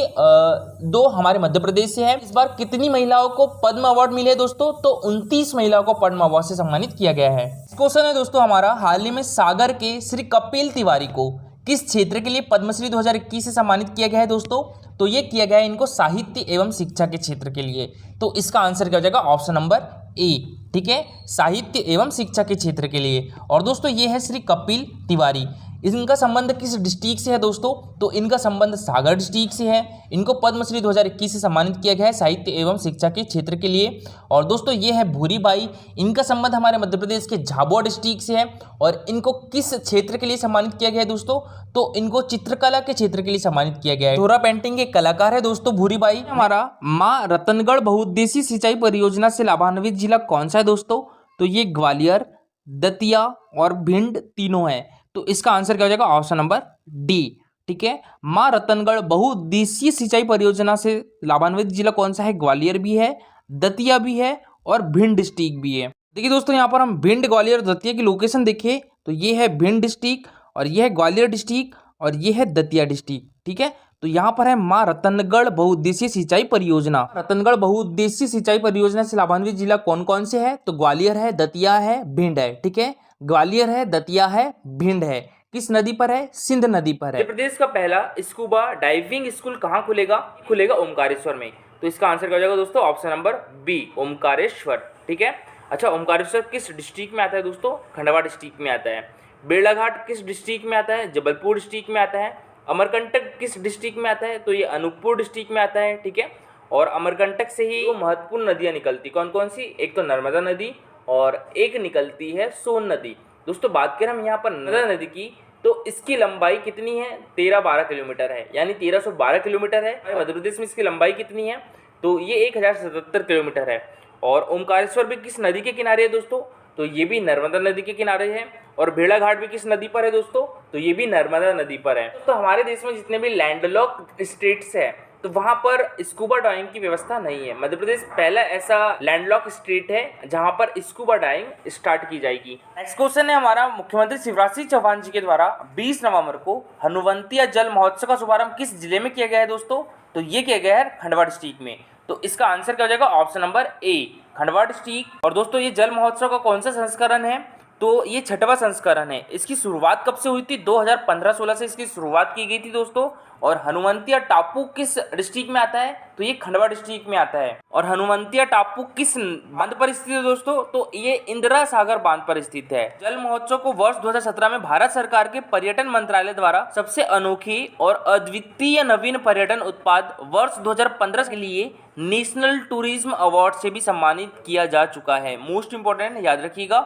2 हमारे मध्य प्रदेश से है। इस बार कितनी महिलाओं को पद्म अवार्ड मिले दोस्तों? तो 29 महिलाओं को पद्म अवार्ड से सम्मानित किया गया है। क्वेश्चन है दोस्तों हमारा, हाल ही में सागर के श्री कपिल तिवारी को किस क्षेत्र के लिए पद्मश्री 2021 से सम्मानित किया गया है दोस्तों? तो ये किया गया है इनको साहित्य एवं शिक्षा के क्षेत्र के लिए। तो इसका आंसर क्या हो जाएगा? ऑप्शन नंबर ए, ठीक है, साहित्य एवं शिक्षा के क्षेत्र के लिए। और दोस्तों ये है श्री कपिल तिवारी। इनका संबंध किस डिस्ट्रिक्ट से है दोस्तों? तो इनका संबंध सागर डिस्ट्रिक्ट से है। इनको पद्मश्री 2021 से सम्मानित किया गया है साहित्य एवं शिक्षा के क्षेत्र के लिए। और दोस्तों ये है भूरी बाई। इनका संबंध हमारे मध्य प्रदेश के झाबुआ डिस्ट्रिक्ट से है। और इनको किस क्षेत्र के लिए सम्मानित किया गया है दोस्तों? तो इनको चित्रकला के क्षेत्र के लिए सम्मानित किया गया है। धोरा पेंटिंग के कलाकार है दोस्तों भूरी बाई। हमारा माँ रतनगढ़ बहुउद्देशीय सिंचाई परियोजना से लाभान्वित जिला कौन सा है दोस्तों? तो ये ग्वालियर, दतिया और भिंड तीनों है। तो इसका आंसर क्या हो जाएगा? Option number D. ठीक है, मां रतनगढ़ बहुउद्देशीय सिंचाई परियोजना से लाभान्वित जिला कौन सा है? ग्वालियर भी है, दतिया भी है और भिंड डिस्ट्रिक्ट भी है। देखिए दोस्तों यहाँ पर हम भिंड, ग्वालियर, दतिया की लोकेशन देखें तो ये है भिंड डिस्ट्रिक्ट और ये है ग्वालियर डिस्ट्रिक्ट और ये है दतिया डिस्ट्रिक्ट। ठीक है, तो यहाँ पर है मां रतनगढ़ बहुउद्देशीय सिंचाई परियोजना। रतनगढ़ बहुउद्देशीय सिंचाई परियोजना से लाभान्वित जिला कौन कौन से है? तो ग्वालियर है, दतिया है, भिंड है। ठीक है, ग्वालियर है, दतिया है, भिंड है। किस नदी पर है? सिंध नदी पर है। मध्य प्रदेश का पहला स्कूबा डाइविंग स्कूल कहाँ खुलेगा? खुलेगा ओमकारेश्वर में। तो इसका आंसर क्या हो जाएगा दोस्तों? Option number B, Omkareshwar. ठीक है, अच्छा ओमकारेश्वर किस डिस्ट्रिक्ट में आता है दोस्तों? खंडवा डिस्ट्रिक्ट में आता है। बेड़ाघाट किस डिस्ट्रिक्ट में आता है? जबलपुर डिस्ट्रिक्ट में आता है। अमरकंटक किस डिस्ट्रिक्ट में आता है? तो ये अनूपपुर डिस्ट्रिक्ट में आता है। ठीक है, और अमरकंटक से ही महत्वपूर्ण नदियां निकलती कौन कौन सी? एक तो नर्मदा नदी और एक निकलती है सोन नदी। दोस्तों बात करें हम यहाँ पर नर्मदा नदी की तो इसकी लंबाई कितनी है? 13-12 किलोमीटर है, यानी 1312 किलोमीटर है। मध्य प्रदेश में इसकी लंबाई कितनी है? तो ये 1077 किलोमीटर है। और ओमकारेश्वर भी किस नदी के किनारे है दोस्तों? तो ये भी नर्मदा नदी के किनारे है। और भेड़ाघाट भी किस नदी पर है दोस्तों? तो ये भी नर्मदा नदी पर है। तो हमारे देश में जितने भी लैंडलॉक स्टेट्स है तो वहां पर स्कूबा डाइविंग की व्यवस्था नहीं है। मध्य प्रदेश पहला ऐसा लैंडलॉक स्टेट है जहां पर स्कूबा डाइविंग स्टार्ट की जाएगी। नेक्स्ट क्वेश्चन है हमारा, मुख्यमंत्री शिवराज सिंह चौहान जी के द्वारा 20 नवंबर को हनुवंतिया जल महोत्सव का शुभारंभ किस जिले में किया गया है दोस्तों? तो ये किया गया है खंडवा डिस्ट्रिक्ट में। तो इसका आंसर क्या हो जाएगा? ऑप्शन नंबर ए, खंडवा डिस्ट्रिक्ट। और दोस्तों ये जल महोत्सव का कौन सा संस्करण है? तो ये 6वां संस्करण है। इसकी शुरुआत कब से हुई थी? 2015-16 से इसकी शुरुआत की गई थी दोस्तों। और हनुवंतिया टापू किस डिस्ट्रिक्ट में आता है? तो ये खंडवा डिस्ट्रिक्ट में आता है। और हनुवंतिया टापू किस बांध पर स्थित है दोस्तों? तो ये इंदिरा सागर बांध पर स्थित है। जल महोत्सव को वर्ष 2017 में भारत सरकार के पर्यटन मंत्रालय द्वारा सबसे अनोखी और अद्वितीय नवीन पर्यटन उत्पाद वर्ष 2015 के लिए नेशनल टूरिज्म अवार्ड से भी सम्मानित किया जा चुका है। मोस्ट इंपोर्टेंट याद रखिएगा,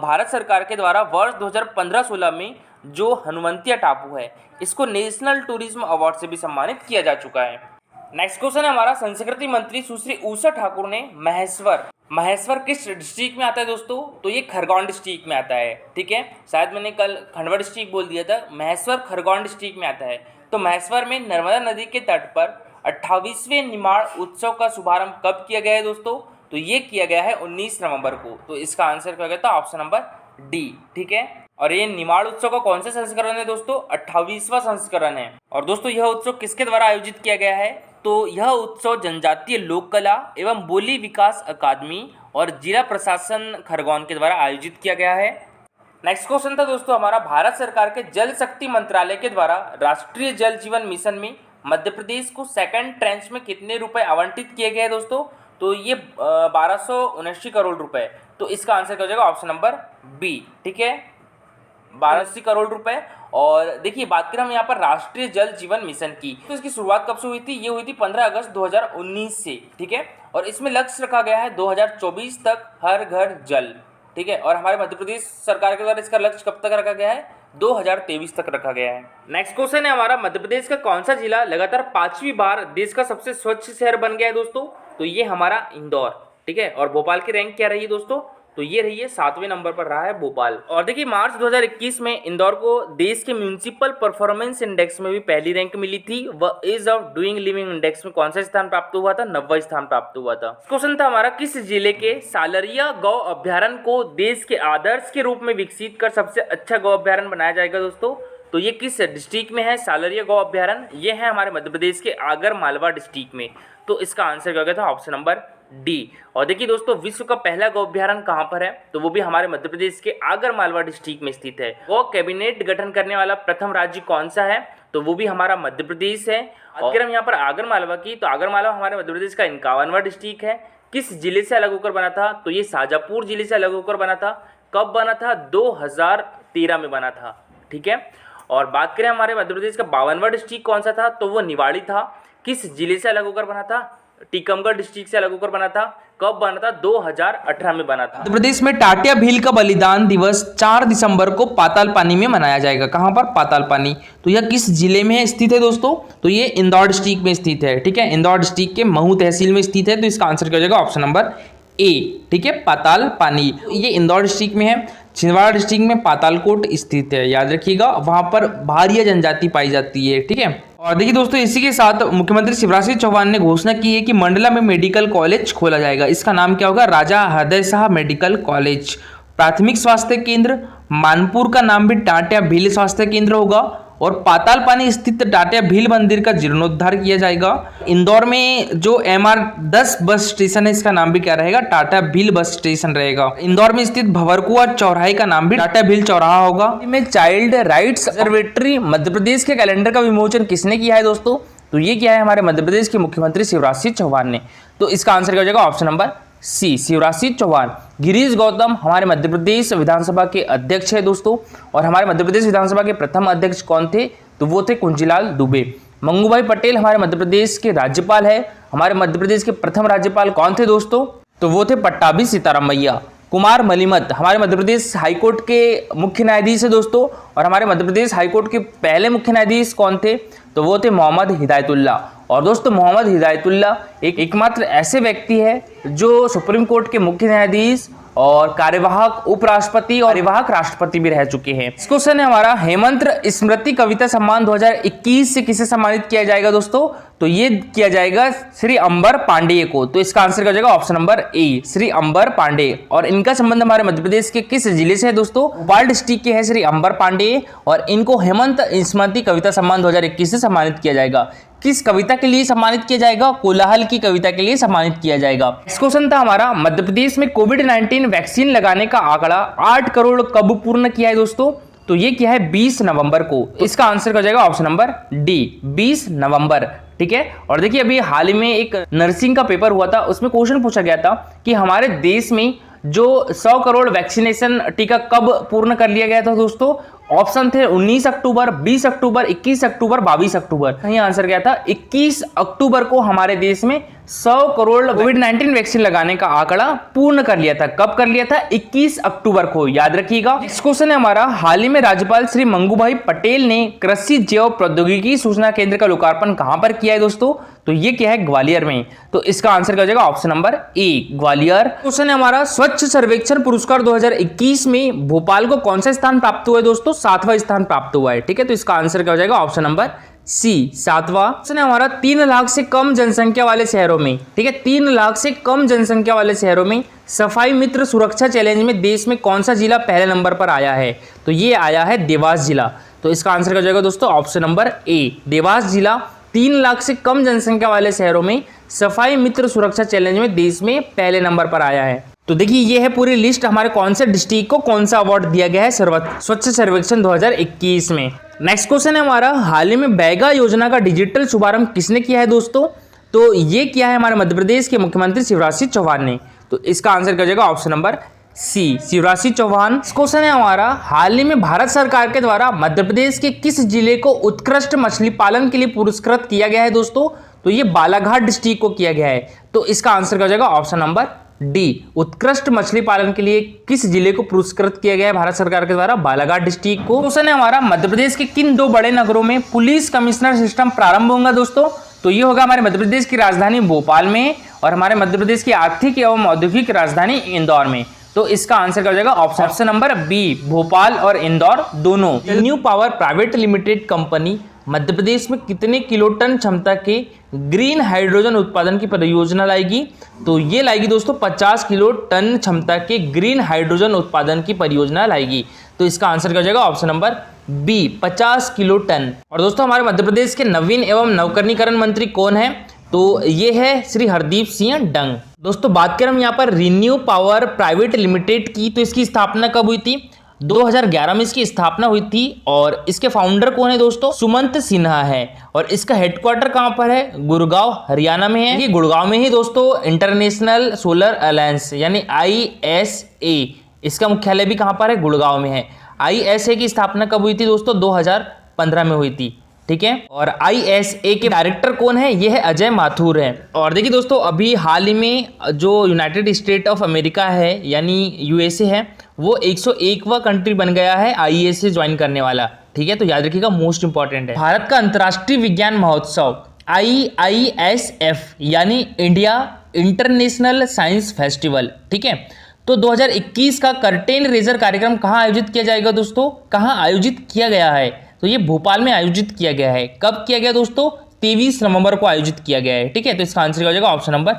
भारत सरकार के द्वारा वर्ष 2015-16 में जो हनुवंतिया टापू है इसको नेशनल टूरिज्म अवार्ड से भी सम्मानित किया जा चुका है। नेक्स्ट क्वेश्चन है हमारा, संस्कृति मंत्री सुश्री उषा ठाकुर ने महेश्वर किस डिस्ट्रिक्ट में आता है दोस्तों? तो ये खरगोन डिस्ट्रिक्ट में आता है। ठीक है, शायद मैंने कल खंडवा डिस्ट्रिक्ट बोल दिया था, महेश्वर खरगोन डिस्ट्रिक्ट में आता है। तो महेश्वर में नर्मदा नदी के तट पर 28वें निमाड़ उत्सव का शुभारंभ कब किया गया है दोस्तों? तो ये किया गया है 19 नवंबर को। तो इसका आंसर क्या होगा? Option number D. ठीक है, और ये निमाड़ उत्सव का कौन सा संस्करण है दोस्तों? 28वां संस्करण है। और दोस्तों यह उत्सव किसके द्वारा आयोजित किया गया है? तो यह उत्सव जनजातीय लोक कला एवं बोली विकास अकादमी और जिला प्रशासन खरगोन के द्वारा आयोजित किया गया है। नेक्स्ट क्वेश्चन था दोस्तों हमारा, भारत सरकार के जल शक्ति मंत्रालय के द्वारा राष्ट्रीय जल जीवन मिशन में मध्य प्रदेश को सेकंड ट्रेंच में कितने रुपए आवंटित किए गए दोस्तों? तो ये 1279 करोड़ रुपए। तो इसका आंसर क्या हो जाएगा? Option number B. ठीक है, 1280 करोड़ रुपए। और देखिए बात करें हम यहाँ पर राष्ट्रीय जल जीवन मिशन की, तो इसकी शुरुआत कब से हुई थी? ये हुई थी 15 अगस्त 2019 से। ठीक है, और इसमें लक्ष्य रखा गया है 2024 तक हर घर जल। ठीक है, और हमारे मध्य प्रदेश सरकार के द्वारा इसका लक्ष्य कब तक रखा गया है? 2023 तक रखा गया है। नेक्स्ट क्वेश्चन है हमारा, मध्य प्रदेश का कौन सा जिला लगातार 5वीं बार देश का सबसे स्वच्छ शहर बन गया है दोस्तों? तो ये हमारा इंदौर। ठीक है, और भोपाल की रैंक क्या रही है दोस्तों? तो ये रही है 7वें नंबर पर रहा है भोपाल। और देखिए मार्च 2021 में इंदौर को देश के म्यूनिसिपल परफॉर्मेंस इंडेक्स में भी पहली रैंक मिली थी। वह ease of doing living index में कौन सा स्थान प्राप्त हुआ था? 90वां स्थान प्राप्त हुआ था। क्वेश्चन था हमारा, किस जिले के सालरिया गौ अभ्यारण्य को देश के आदर्श के रूप में विकसित कर सबसे अच्छा गौ अभ्यारण्य बनाया जाएगा दोस्तों? तो ये किस डिस्ट्रिक्ट में है सालरिया गौ अभ्यारण्य? ये है हमारे मध्य प्रदेश के आगर मालवा डिस्ट्रिक्ट में। तो इसका आंसर क्या हो गया था? Option number D. और देखिए दोस्तों विश्व का पहला गौ अभ्यारण्य कहाँ पर है? तो वो भी हमारे मध्य प्रदेश के आगर मालवा डिस्ट्रिक्ट में स्थित है। गौ कैबिनेट गठन करने वाला प्रथम राज्य कौन सा है? तो वो भी हमारा मध्य प्रदेश है। अगर हम यहाँ पर आगर मालवा की, तो आगर मालवा हमारे मध्य प्रदेश का 51वां डिस्ट्रिक्ट है। किस जिले से अलग होकर बना था? तो ये शाजापुर जिले से अलग होकर बना था। कब बना था? 2013 में बना था। ठीक है। और बात करें हमारे मध्य प्रदेश का 52वां डिस्ट्रिक्ट कौन सा था? तो वो निवाड़ी था। किस जिले से अलग होकर बना था? टीकमगढ़ डिस्ट्रिक्ट से अलग होकर बना था। कब बना था? 2018 में बना था। मध्य प्रदेश में टाटिया भील का बलिदान दिवस 4 दिसंबर को पातालपानी में मनाया जाएगा। कहां पर? पातालपानी। तो यह किस जिले में स्थित है दोस्तों? तो ये इंदौर डिस्ट्रिक्ट में स्थित है। ठीक है, इंदौर डिस्ट्रिक्ट के महू तहसील में स्थित है। तो इसका आंसर क्या हो जाएगा? ऑप्शन नंबर ए। ठीक है, पातालपानी ये इंदौर डिस्ट्रिक्ट में है। छिंदवाड़ा डिस्ट्रिक्ट में पातालकोट स्थित है, याद रखिएगा, वहां पर भारिया जनजाति पाई जाती है। ठीक है। और देखिए दोस्तों, इसी के साथ मुख्यमंत्री शिवराज सिंह चौहान ने घोषणा की है कि मंडला में मेडिकल कॉलेज खोला जाएगा। इसका नाम क्या होगा? राजा हृदय शाह मेडिकल कॉलेज। प्राथमिक स्वास्थ्य केंद्र मानपुर का नाम भी टाटिया भील स्वास्थ्य केंद्र होगा। और पातालपानी स्थित टाटिया भील मंदिर का जीर्णोद्धार किया जाएगा। इंदौर में जो MR10 बस स्टेशन है, इसका नाम भी क्या रहेगा? टाटा भील बस स्टेशन रहेगा। इंदौर में स्थित भंवरकुआ चौराहे का नाम भी टाटा भील चौराहा होगा। में चाइल्ड राइट्स ऑब्जर्वेटरी मध्य प्रदेश के कैलेंडर का विमोचन किसने किया है दोस्तों? तो ये किया है हमारे मध्य प्रदेश के मुख्यमंत्री शिवराज सिंह चौहान ने। तो इसका आंसर क्या हो जाएगा? Option number C, Shivraj Singh Chouhan. Girish Gautam हमारे मध्य प्रदेश विधानसभा के अध्यक्ष है दोस्तों। और हमारे मध्य प्रदेश विधानसभा के प्रथम अध्यक्ष कौन थे? तो वो थे कुंजीलाल दुबे। मंगूभाई पटेल हमारे मध्य प्रदेश के राज्यपाल है। हमारे मध्य प्रदेश के प्रथम राज्यपाल कौन थे दोस्तों? तो वो थे पट्टाभी सीताराम मैया। कुमार मलिमत हमारे मध्य प्रदेश हाईकोर्ट के मुख्य न्यायाधीश है दोस्तों। और हमारे मध्य प्रदेश हाईकोर्ट के पहले मुख्य न्यायाधीश कौन थे? तो वो थे मोहम्मद हिदायतुल्ला। और दोस्तों, मोहम्मद हिदायतुल्ला एकमात्र ऐसे व्यक्ति है जो सुप्रीम कोर्ट के मुख्य न्यायाधीश और कार्यवाहक उपराष्ट्रपति और कार्यवाहक राष्ट्रपति भी रह चुके हैं। इस क्वेश्चन है हमारा, हेमंत स्मृति कविता सम्मान 2021 से किसे सम्मानित किया जाएगा दोस्तों? तो ये किया जाएगा श्री अंबर पांडेय को। तो इसका आंसर क्या हो जाएगा? ऑप्शन नंबर ए, श्री अंबर पांडेय। और इनका संबंध हमारे मध्य प्रदेश के किस जिले से है दोस्तों? भोपाल डिस्ट्रिक्ट के है श्री अंबर पांडेय। और इनको हेमंत स्मृति कविता सम्मान 2021 से सम्मानित किया जाएगा। किस कविता के लिए सम्मानित किया जाएगा? कोलाहल की कविता के लिए सम्मानित किया जाएगा। इस क्वेश्चन था हमारा, मध्य प्रदेश में कोविड-19 वैक्सीन लगाने का आंकड़ा 8 करोड़ कब पूर्ण किया है दोस्तों? तो ये किया है 20 नवंबर को। इसका आंसर क्या हो जाएगा? ऑप्शन नंबर डी, 20 नवंबर। ठीक है। और देखिए, अभी हाल ही में एक नर्सिंग का पेपर हुआ था, उसमें क्वेश्चन पूछा गया था कि हमारे देश में जो 100 करोड़ वैक्सीनेशन टीका कब पूर्ण कर लिया गया था दोस्तों? ऑप्शन थे 19 अक्टूबर, 20 अक्टूबर, 21 अक्टूबर, 22 अक्टूबर। कहीं आंसर क्या था? 21 अक्टूबर को हमारे देश में 100 करोड़ कोविड-19 वैक्सीन लगाने का आंकड़ा पूर्ण कर लिया था। कब कर लिया था? 21 अक्टूबर को, याद रखिएगा। नेक्स्ट क्वेश्चन है हमारा, हाल ही में राज्यपाल श्री मंगूभाई पटेल ने कृषि जैव प्रौद्योगिकी सूचना केंद्र का लोकार्पण कहां पर किया है दोस्तों? तो ये क्या है? ग्वालियर में। तो इसका आंसर क्या हो जाएगा? ऑप्शन नंबर ए, ग्वालियर। क्वेश्चन है हमारा, स्वच्छ सर्वेक्षण पुरस्कार 2021 में भोपाल को कौन सा स्थान प्राप्त हुआ है दोस्तों? 7वां स्थान प्राप्त हुआ है। ठीक है, तो इसका आंसर क्या हो जाएगा? ऑप्शन नंबर सी, 7वां। क्वेश्चन है हमारा, 3 लाख से कम जनसंख्या वाले शहरों में, ठीक है, 3 लाख से कम जनसंख्या वाले शहरों में सफाई मित्र सुरक्षा चैलेंज में देश में कौन सा जिला पहले नंबर पर आया है? तो ये आया है देवास जिला। तो इसका आंसर क्या हो जाएगा दोस्तों? ऑप्शन नंबर ए, देवास जिला 3 लाख से कम जनसंख्या वाले शहरों में सफाई मित्र सुरक्षा चैलेंज में देश में पहले नंबर पर आया है। तो देखिए, ये है पूरी लिस्ट हमारे कौन से डिस्ट्रिक्ट को कौन सा अवार्ड दिया गया है स्वच्छ सर्वेक्षण 2021 में। नेक्स्ट क्वेश्चन है हमारा, हाल ही में बैगा योजना का डिजिटल शुभारंभ किसने किया है दोस्तों? तो ये किया है हमारे मध्य प्रदेश के मुख्यमंत्री शिवराज सिंह चौहान ने। तो इसका आंसर क्या जाएगा? Option number C, Shivraj Singh Chouhan. Question है हमारा, हाल ही में भारत सरकार के द्वारा मध्य प्रदेश के किस जिले को उत्कृष्ट मछली पालन के लिए पुरस्कृत किया गया है दोस्तों? तो ये बालाघाट डिस्ट्रिक्ट को किया गया है। तो इसका आंसर क्या हो जाएगा? ऑप्शन नंबर डी, उत्कृष्ट मछली पालन के लिए किस जिले को पुरस्कृत किया गया है भारत सरकार के द्वारा? बालाघाट डिस्ट्रिक्ट को। क्वेश्चन है हमारा, मध्य प्रदेश के किन 2 बड़े नगरों में पुलिस कमिश्नर सिस्टम प्रारंभ होगा दोस्तों? तो ये होगा हमारे मध्य प्रदेश की राजधानी भोपाल में और हमारे मध्य प्रदेश की आर्थिक एवं औद्योगिक राजधानी इंदौर में। तो इसका आंसर क्या हो जाएगा? ऑप्शन नंबर बी, भोपाल और इंदौर दोनों। New power private limited company Madhya Pradesh में कितने किलोटन क्षमता के ग्रीन हाइड्रोजन उत्पादन की परियोजना लाएगी? तो ये लाएगी दोस्तों 50 किलो टन क्षमता के ग्रीन हाइड्रोजन उत्पादन की परियोजना लाएगी। तो इसका आंसर क्या हो जाएगा? Option number B, 50 kiloton. और दोस्तों, हमारे मध्य प्रदेश के नवीन एवं नवकरणीकरण मंत्री कौन है? तो ये है श्री हरदीप सिंह डंग। दोस्तों, बात करें हम यहाँ पर रिन्यू पावर प्राइवेट लिमिटेड की, तो इसकी स्थापना कब हुई थी? 2011 में इसकी स्थापना हुई थी और इसके फाउंडर कौन है दोस्तों? सुमंत सिन्हा है। और इसका हेडक्वार्टर कहां पर है? गुड़गांव हरियाणा में है। ये गुड़गांव में ही दोस्तों इंटरनेशनल सोलर अलायंस यानी ISA, इसका मुख्यालय भी कहां पर है? गुड़गांव में है। ISA की स्थापना कब हुई थी दोस्तों? 2015 में हुई थी। ठीक है। और ISA के डायरेक्टर कौन है? ये है अजय माथुर है। और देखिए दोस्तों, अभी हाल ही में जो यूनाइटेड स्टेट ऑफ अमेरिका है यानी USA है, वो 101वां कंट्री बन गया है ISA ज्वाइन करने वाला। ठीक है, तो याद रखिएगा, मोस्ट इंपॉर्टेंट है। भारत का अंतर्राष्ट्रीय विज्ञान महोत्सव IISF यानी इंडिया इंटरनेशनल साइंस फेस्टिवल, ठीक है, तो 2021 का कर्टेन रेजर कार्यक्रम कहाँ आयोजित किया जाएगा दोस्तों? कहाँ आयोजित किया गया है? तो ये भोपाल में आयोजित किया गया है। कब किया गया दोस्तों? 23 नवंबर को आयोजित किया गया है। ठीक है, तो इसका आंसर हो जाएगा ऑप्शन नंबर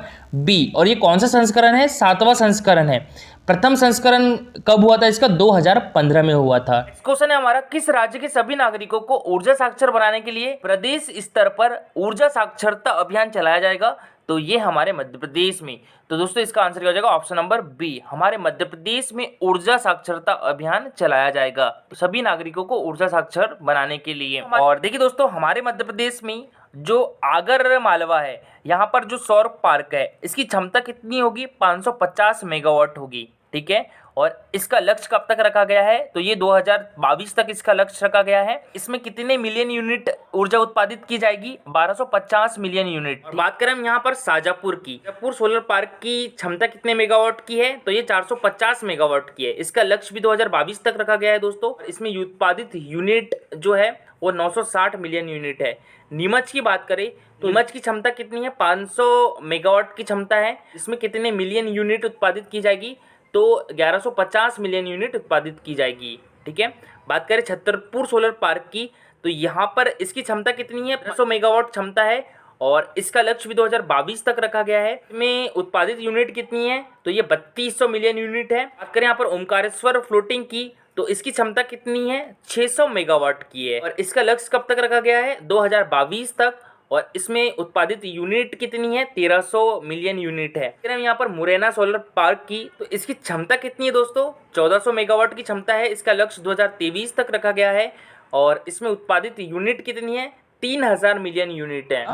B। और ये कौन सा संस्करण है? 7वां संस्करण है। प्रथम संस्करण कब हुआ था इसका? 2015 में हुआ था। क्वेश्चन है हमारा, किस राज्य के सभी नागरिकों को ऊर्जा साक्षर बनाने के लिए प्रदेश स्तर पर ऊर्जा साक्षरता अभियान चलाया जाएगा? तो ये हमारे मध्य प्रदेश में। तो दोस्तों इसका आंसर हो जाएगा ऑप्शन नंबर B, हमारे मध्य प्रदेश में ऊर्जा साक्षरता अभियान चलाया जाएगा सभी नागरिकों को ऊर्जा साक्षर बनाने के लिए। और देखिए दोस्तों, हमारे मध्य प्रदेश में जो आगर मालवा है, यहाँ पर जो सौर पार्क है, इसकी क्षमता कितनी होगी? 550 मेगावाट होगी। ठीक है, और इसका लक्ष्य कब तक रखा गया है? तो ये 2022 तक इसका लक्ष्य रखा गया है। इसमें कितने मिलियन यूनिट ऊर्जा उत्पादित की जाएगी? 1250 मिलियन यूनिट। बात करें हम यहाँ पर शाजापुर की, शाजापुर सोलर पार्क की क्षमता कितने मेगावाट की है? तो ये 450 मेगावाट की है। इसका लक्ष्य भी 2022 तक रखा गया है दोस्तों। इसमें उत्पादित यूनिट जो है वो 960 मिलियन यूनिट है। नीमच की बात करें तो नीमच की क्षमता कितनी है? 500 मेगावाट की क्षमता है। इसमें कितने मिलियन यूनिट उत्पादित की जाएगी? तो 1150 मिलियन यूनिट उत्पादित की जाएगी। ठीक है, बात करें छतरपुर सोलर पार्क की, तो यहाँ पर इसकी क्षमता कितनी है? 500 मेगावाट क्षमता है और इसका लक्ष्य भी 2022 तक रखा गया है। इसमें उत्पादित यूनिट कितनी है? तो ये 3200 मिलियन यूनिट है। बात करें यहाँ पर ओमकारेश्वर फ्लोटिंग की, तो इसकी क्षमता कितनी है? 600 मेगावाट की है और इसका लक्ष्य कब तक रखा गया है? 2022 तक। और इसमें उत्पादित यूनिट कितनी है? 1300 मिलियन यूनिट है। फिर हम यहाँ पर मुरैना सोलर पार्क की, तो इसकी क्षमता कितनी है दोस्तों? 1400 मेगावाट की क्षमता है। इसका लक्ष्य 2023 तक रखा गया है और इसमें उत्पादित यूनिट कितनी है? 3000 मिलियन यूनिट है।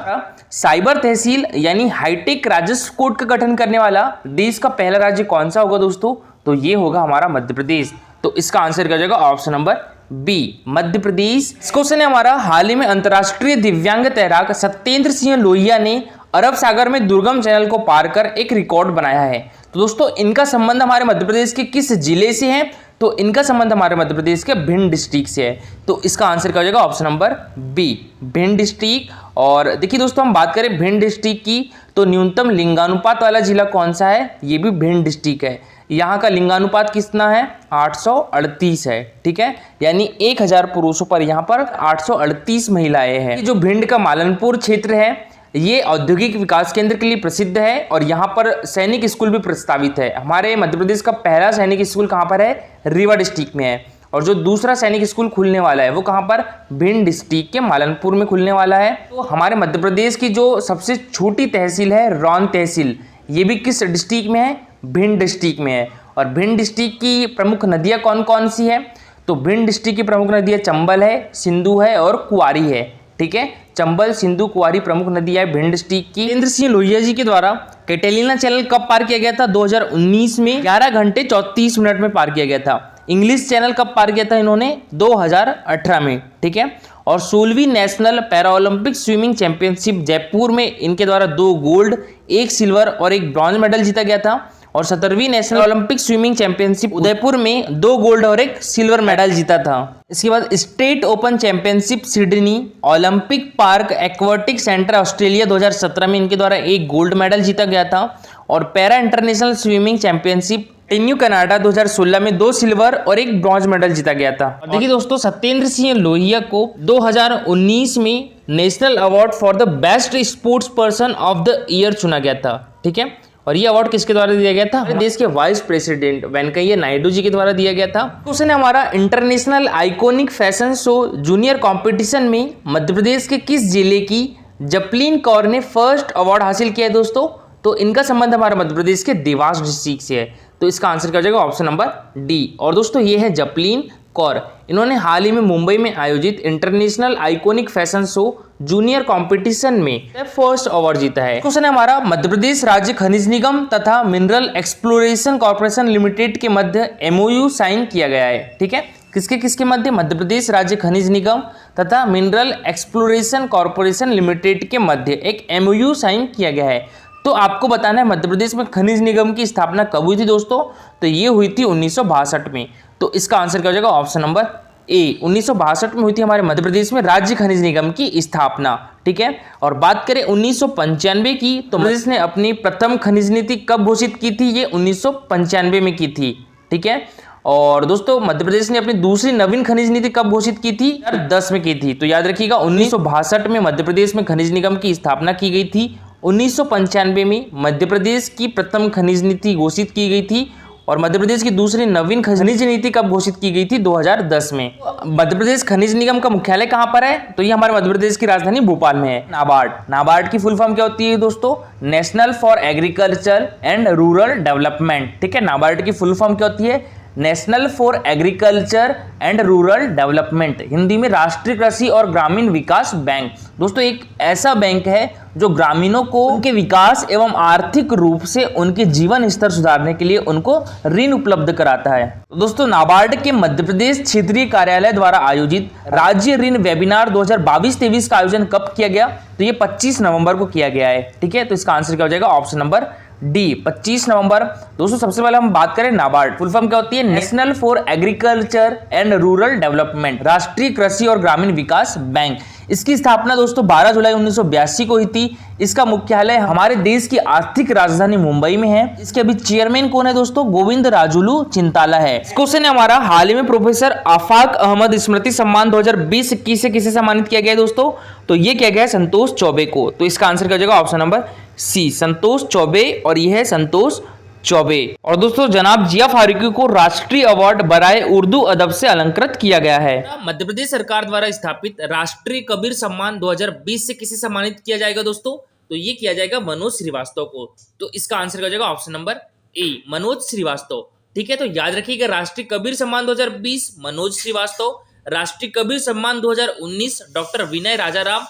साइबर तहसील यानी हाईटेक राजस्व कोड का गठन करने वाला देश का पहला राज्य कौन सा होगा दोस्तों? तो ये होगा हमारा मध्य प्रदेश। तो इसका आंसर क्या हो जाएगा? Option number B, Madhya Pradesh. इस क्वेश्चन है हमारा, हाल ही में अंतर्राष्ट्रीय दिव्यांग तैराक सत्येंद्र सिंह लोहिया ने अरब सागर में दुर्गम चैनल को पार कर एक रिकॉर्ड बनाया है। तो दोस्तों इनका संबंध हमारे मध्य प्रदेश के किस जिले से है? तो इनका संबंध हमारे मध्य प्रदेश के भिंड डिस्ट्रिक्ट से है। तो इसका आंसर क्या हो जाएगा? Option number B, Bhind district. और देखिए दोस्तों, हम बात करें भिंड डिस्ट्रिक्ट की, तो न्यूनतम लिंगानुपात वाला जिला कौन सा है? ये भी भिंड डिस्ट्रिक्ट है। यहाँ का लिंगानुपात कितना है? 838 है। ठीक है, यानी 1000 पुरुषों पर यहाँ पर 838 महिलाएं हैं। जो भिंड का मालनपुर क्षेत्र है, ये औद्योगिक विकास केंद्र के लिए प्रसिद्ध है और यहाँ पर सैनिक स्कूल भी प्रस्तावित है। हमारे मध्य प्रदेश का पहला सैनिक स्कूल कहाँ पर है? रीवा डिस्ट्रिक्ट में है। और जो दूसरा सैनिक स्कूल खुलने वाला है वो कहाँ पर? भिंड डिस्ट्रिक्ट के मालनपुर में खुलने वाला है। तो हमारे मध्य प्रदेश की जो सबसे छोटी तहसील है रौन तहसील, ये भी किस डिस्ट्रिक्ट में है? भिंड डिस्ट्रिक्ट में है। और भिंड डिस्ट्रिक्ट की प्रमुख नदियाँ कौन कौन सी है? तो भिंड डिस्ट्रिक्ट की प्रमुख नदियाँ चंबल है, सिंधु है और कुआरी है। ठीक है, चंबल, सिंधु, कुआरी प्रमुख नदियाँ है भिंड डिस्ट्रिक्ट की। सत्येंद्र सिंह लोहिया जी के द्वारा कैटेलिना चैनल कब पार किया गया था? 2019 में 11 घंटे 34 मिनट में पार किया गया था। इंग्लिश चैनल कब पार किया था इन्होंने? 2018 में। ठीक है, और 16वीं national Paralympic swimming championship Jaipur में इनके द्वारा 2 गोल्ड, 1 सिल्वर और 1 ब्रॉन्ज मेडल जीता गया था। और 17वीं national Olympic swimming championship Udaipur में 2 गोल्ड और 1 सिल्वर मेडल जीता था। इसके बाद state open championship Sydney, Olympic park aquatic centre Australia 2017 में इनके द्वारा 1 गोल्ड मेडल जीता गया था। और पैरा इंटरनेशनल स्विमिंग चैंपियनशिप टेन्यू कनाडा 2016 में 2 सिल्वर और 1 ब्रॉन्ज मेडल जीता गया था। देखिए दोस्तों, सत्येंद्र सिंह लोहिया को 2019 में national award for the best sports person of the year चुना गया था। ठीक है, और ये अवार्ड किसके द्वारा दिया गया था? हमारे देश के वाइस प्रेसिडेंट वेंकैया नायडू जी के द्वारा दिया गया था। क्वेश्चन है हमारा, international iconic fashion show junior competition में मध्य प्रदेश के किस जिले की जपलीन कौर ने फर्स्ट अवार्ड हासिल किया है दोस्तों? तो इनका संबंध हमारे मध्य प्रदेश के देवास डिस्ट्रिक्ट से है। तो इसका आंसर क्या हो जाएगा ऑप्शन नंबर डी। और दोस्तों ये है जपलीन कौर, इन्होंने हाल ही में मुंबई में आयोजित international iconic fashion show junior competition में फर्स्ट अवार्ड जीता है। क्वेश्चन है हमारा, मध्य प्रदेश राज्य खनिज निगम तथा मिनरल एक्सप्लोरेशन कॉर्पोरेशन लिमिटेड के मध्य एमओयू साइन किया गया है। ठीक है, किसके किसके मध्य? मध्य प्रदेश राज्य खनिज निगम तथा मिनरल एक्सप्लोरेशन कॉर्पोरेशन लिमिटेड के मध्य एक एमओयू साइन किया गया है। तो आपको बताना है मध्य प्रदेश में खनिज निगम की स्थापना कब हुई थी दोस्तों? तो ये हुई थी 1962 में। तो इसका आंसर क्या हो जाएगा ऑप्शन नंबर ए, 1962 में हुई थी हमारे मध्य प्रदेश में राज्य खनिज निगम की स्थापना। ठीक है, और बात करें 1995 की, तो मध्य प्रदेश ने अपनी प्रथम खनिज नीति कब घोषित की थी? ये 1995 में की थी। ठीक है, और दोस्तों मध्य प्रदेश ने अपनी दूसरी नवीन खनिज नीति कब घोषित की थी? 2010 में की थी। तो याद रखिएगा 1962 में मध्य प्रदेश में खनिज निगम की स्थापना की गई थी, 1995 में मध्य प्रदेश की प्रथम खनिज नीति घोषित की गई थी, और मध्य प्रदेश की दूसरी नवीन खनिज नीति कब घोषित की गई थी? 2010 में। मध्य प्रदेश खनिज निगम का मुख्यालय कहाँ पर है? तो ये हमारे मध्य प्रदेश की राजधानी भोपाल में है। नाबार्ड, नाबार्ड की फुल फॉर्म क्या होती है दोस्तों? National for agriculture and rural development. ठीक है, नाबार्ड की फुल फॉर्म क्या होती है? National for agriculture and rural development, Hindi में राष्ट्रीय कृषि और ग्रामीण विकास बैंक। दोस्तों एक ऐसा बैंक है जो ग्रामीणों को उनके विकास एवं आर्थिक रूप से उनके जीवन स्तर सुधारने के लिए उनको ऋण उपलब्ध कराता है। तो दोस्तों नाबार्ड के मध्य प्रदेश क्षेत्रीय कार्यालय द्वारा आयोजित राज्य ऋण वेबिनार 2022-23 का आयोजन कब किया गया? तो ये 25 नवंबर को किया गया है। ठीक है, तो इसका आंसर क्या हो जाएगा ऑप्शन नंबर डी, 25 नवंबर। दोस्तों सबसे पहले हम बात करें नाबार्ड, फुल फॉर्म क्या होती है? National for agriculture and rural development, राष्ट्रीय कृषि और ग्रामीण विकास बैंक। इसकी स्थापना दोस्तों 12 जुलाई 1982 को हुई थी। इसका मुख्यालय हमारे देश की आर्थिक राजधानी मुंबई में है। इसके अभी चेयरमैन कौन है दोस्तों? गोविंद राजुलू चिंताला है। क्वेश्चन है हमारा, हाल ही में प्रोफेसर आफाक अहमद स्मृति सम्मान 2020-21 से किसे सम्मानित किया गया है दोस्तों? तो ये किया गया है संतोष चौबे को। तो इसका आंसर क्या हो जाएगा ऑप्शन नंबर सी, संतोष चौबे, और यह है संतोष चौबे। और दोस्तों जनाब जिया फारूकी को राष्ट्रीय अवार्ड बराए उर्दू अदब से अलंकृत किया गया है। मध्य प्रदेश सरकार द्वारा स्थापित राष्ट्रीय कबीर सम्मान 2020 से किसे सम्मानित किया जाएगा दोस्तों? तो ये किया जाएगा मनोज श्रीवास्तव को। तो इसका आंसर क्या हो जाएगा option number A, Manoj Srivastava. ठीक है, तो याद रखिएगा राष्ट्रीय कबीर सम्मान 2020 मनोज श्रीवास्तव, राष्ट्रीय कबीर सम्मान 2019 डॉक्टर विनय राजाराम,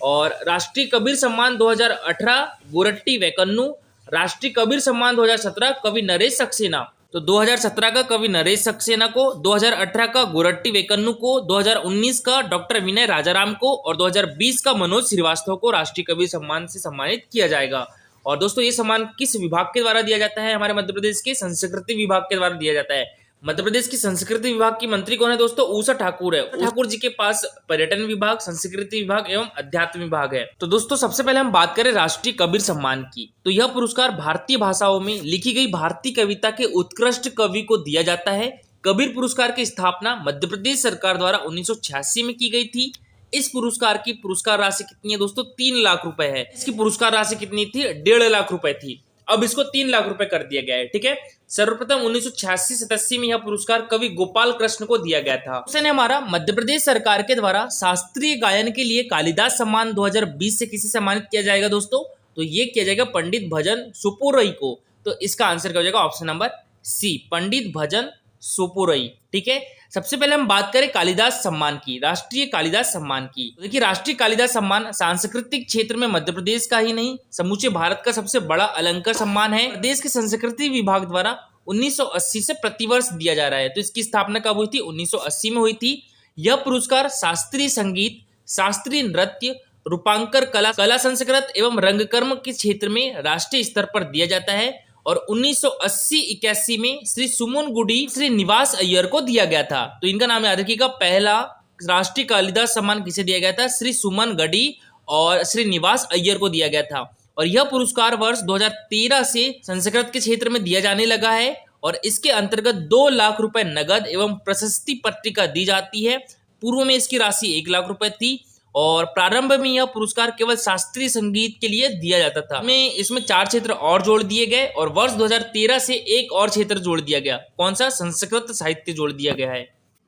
और राष्ट्रीय कबीर सम्मान 2018 गोरट्टी वैकन्नू, राष्ट्रीय कबीर सम्मान 2017 कवि नरेश सक्सेना। तो 2017 का कवि नरेश सक्सेना को, 2018 का गोरट्टी वैकन्नू को, 2019 का डॉक्टर विनय राजाराम को, और 2020 का मनोज श्रीवास्तव को राष्ट्रीय कबीर सम्मान से सम्मानित किया जाएगा। और दोस्तों ये सम्मान किस विभाग के द्वारा दिया जाता है? हमारे मध्य प्रदेश के संस्कृति विभाग के द्वारा दिया जाता है। मध्य प्रदेश की संस्कृति विभाग की मंत्री कौन है दोस्तों? ऊषा ठाकुर है। ठाकुर जी के पास पर्यटन विभाग, संस्कृति विभाग एवं अध्यात्म विभाग है। तो दोस्तों सबसे पहले हम बात करें राष्ट्रीय कबीर सम्मान की, तो यह पुरस्कार भारतीय भाषाओं में लिखी गई भारतीय कविता के उत्कृष्ट कवि को दिया जाता है। कबीर पुरस्कार की स्थापना मध्य प्रदेश सरकार द्वारा 1986 में की गई थी। इस पुरस्कार की पुरस्कार राशि कितनी है दोस्तों? 3 लाख रुपए है। इसकी पुरस्कार राशि कितनी थी? 1.5 लाख रुपए थी। अब इसको 3 लाख रुपए कर दिया गया है। ठीक है, सर्वप्रथम 1986-87 में यह पुरस्कार कवि गोपाल कृष्ण को दिया गया था। क्वेश्चन है हमारा, मध्य प्रदेश सरकार के द्वारा शास्त्रीय गायन के लिए कालिदास सम्मान 2020 से किसे सम्मानित किया जाएगा दोस्तों? तो ये किया जाएगा पंडित भजन सुपुरई को। तो इसका आंसर क्या हो जाएगा ऑप्शन नंबर सी, पंडित भजन सुपुरई। ठीक है, सबसे पहले हम बात करें कालिदास सम्मान की, राष्ट्रीय कालिदास सम्मान की। तो देखिए राष्ट्रीय कालिदास सम्मान सांस्कृतिक क्षेत्र में मध्य प्रदेश का ही नहीं समूचे भारत का सबसे बड़ा अलंकार सम्मान है। प्रदेश के संस्कृति विभाग द्वारा 1980 से प्रतिवर्ष दिया जा रहा है। तो इसकी स्थापना कब हुई थी? 1980 में हुई थी। यह पुरस्कार शास्त्रीय संगीत, शास्त्रीय नृत्य, रूपांकर कला, कला संस्कृत एवं रंगकर्म के क्षेत्र में राष्ट्रीय स्तर पर दिया जाता है। और 1980-81 में श्री सुमन गुडी, श्री निवास अय्यर को दिया गया था। तो इनका नाम याद रखिएगा, पहला राष्ट्रीय कालिदास सम्मान किसे दिया गया था? श्री सुमन गडी और श्री निवास अय्यर को दिया गया था। और यह पुरस्कार वर्ष 2013 से संस्कृत के क्षेत्र में दिया जाने लगा है, और इसके अंतर्गत 2 लाख रुपए नगद एवं प्रशस्ति पत्रिका दी जाती है। पूर्व में इसकी राशि 1 लाख रुपए थी, और प्रारंभ में यह पुरस्कार केवल शास्त्रीय संगीत के लिए दिया जाता था। इसमें 4 क्षेत्र और जोड़ दिए गए, और वर्ष 2013 से एक और क्षेत्र जोड़ दिया गया। कौन सा? संस्कृत साहित्य जोड़ दिया गया है।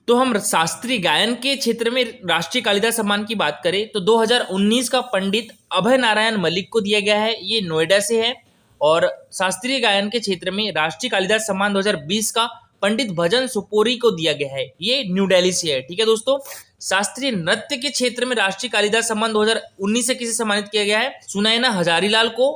तो हम शास्त्रीय गायन के क्षेत्र में राष्ट्रीय कालिदास सम्मान की बात करें तो 2019 का पंडित अभय नारायण मलिक को दिया गया है। ये नोएडा से है। और शास्त्रीय गायन के क्षेत्र में राष्ट्रीय कालिदास सम्मान 2020 का पंडित भजन सुपोरी को दिया गया है। ये न्यू दिल्ली से है। ठीक है दोस्तों, शास्त्रीय नृत्य के क्षेत्र में राष्ट्रीय कालिदास सम्मान 2019 से किसे सम्मानित किया गया है? सुनैना हजारीलाल को।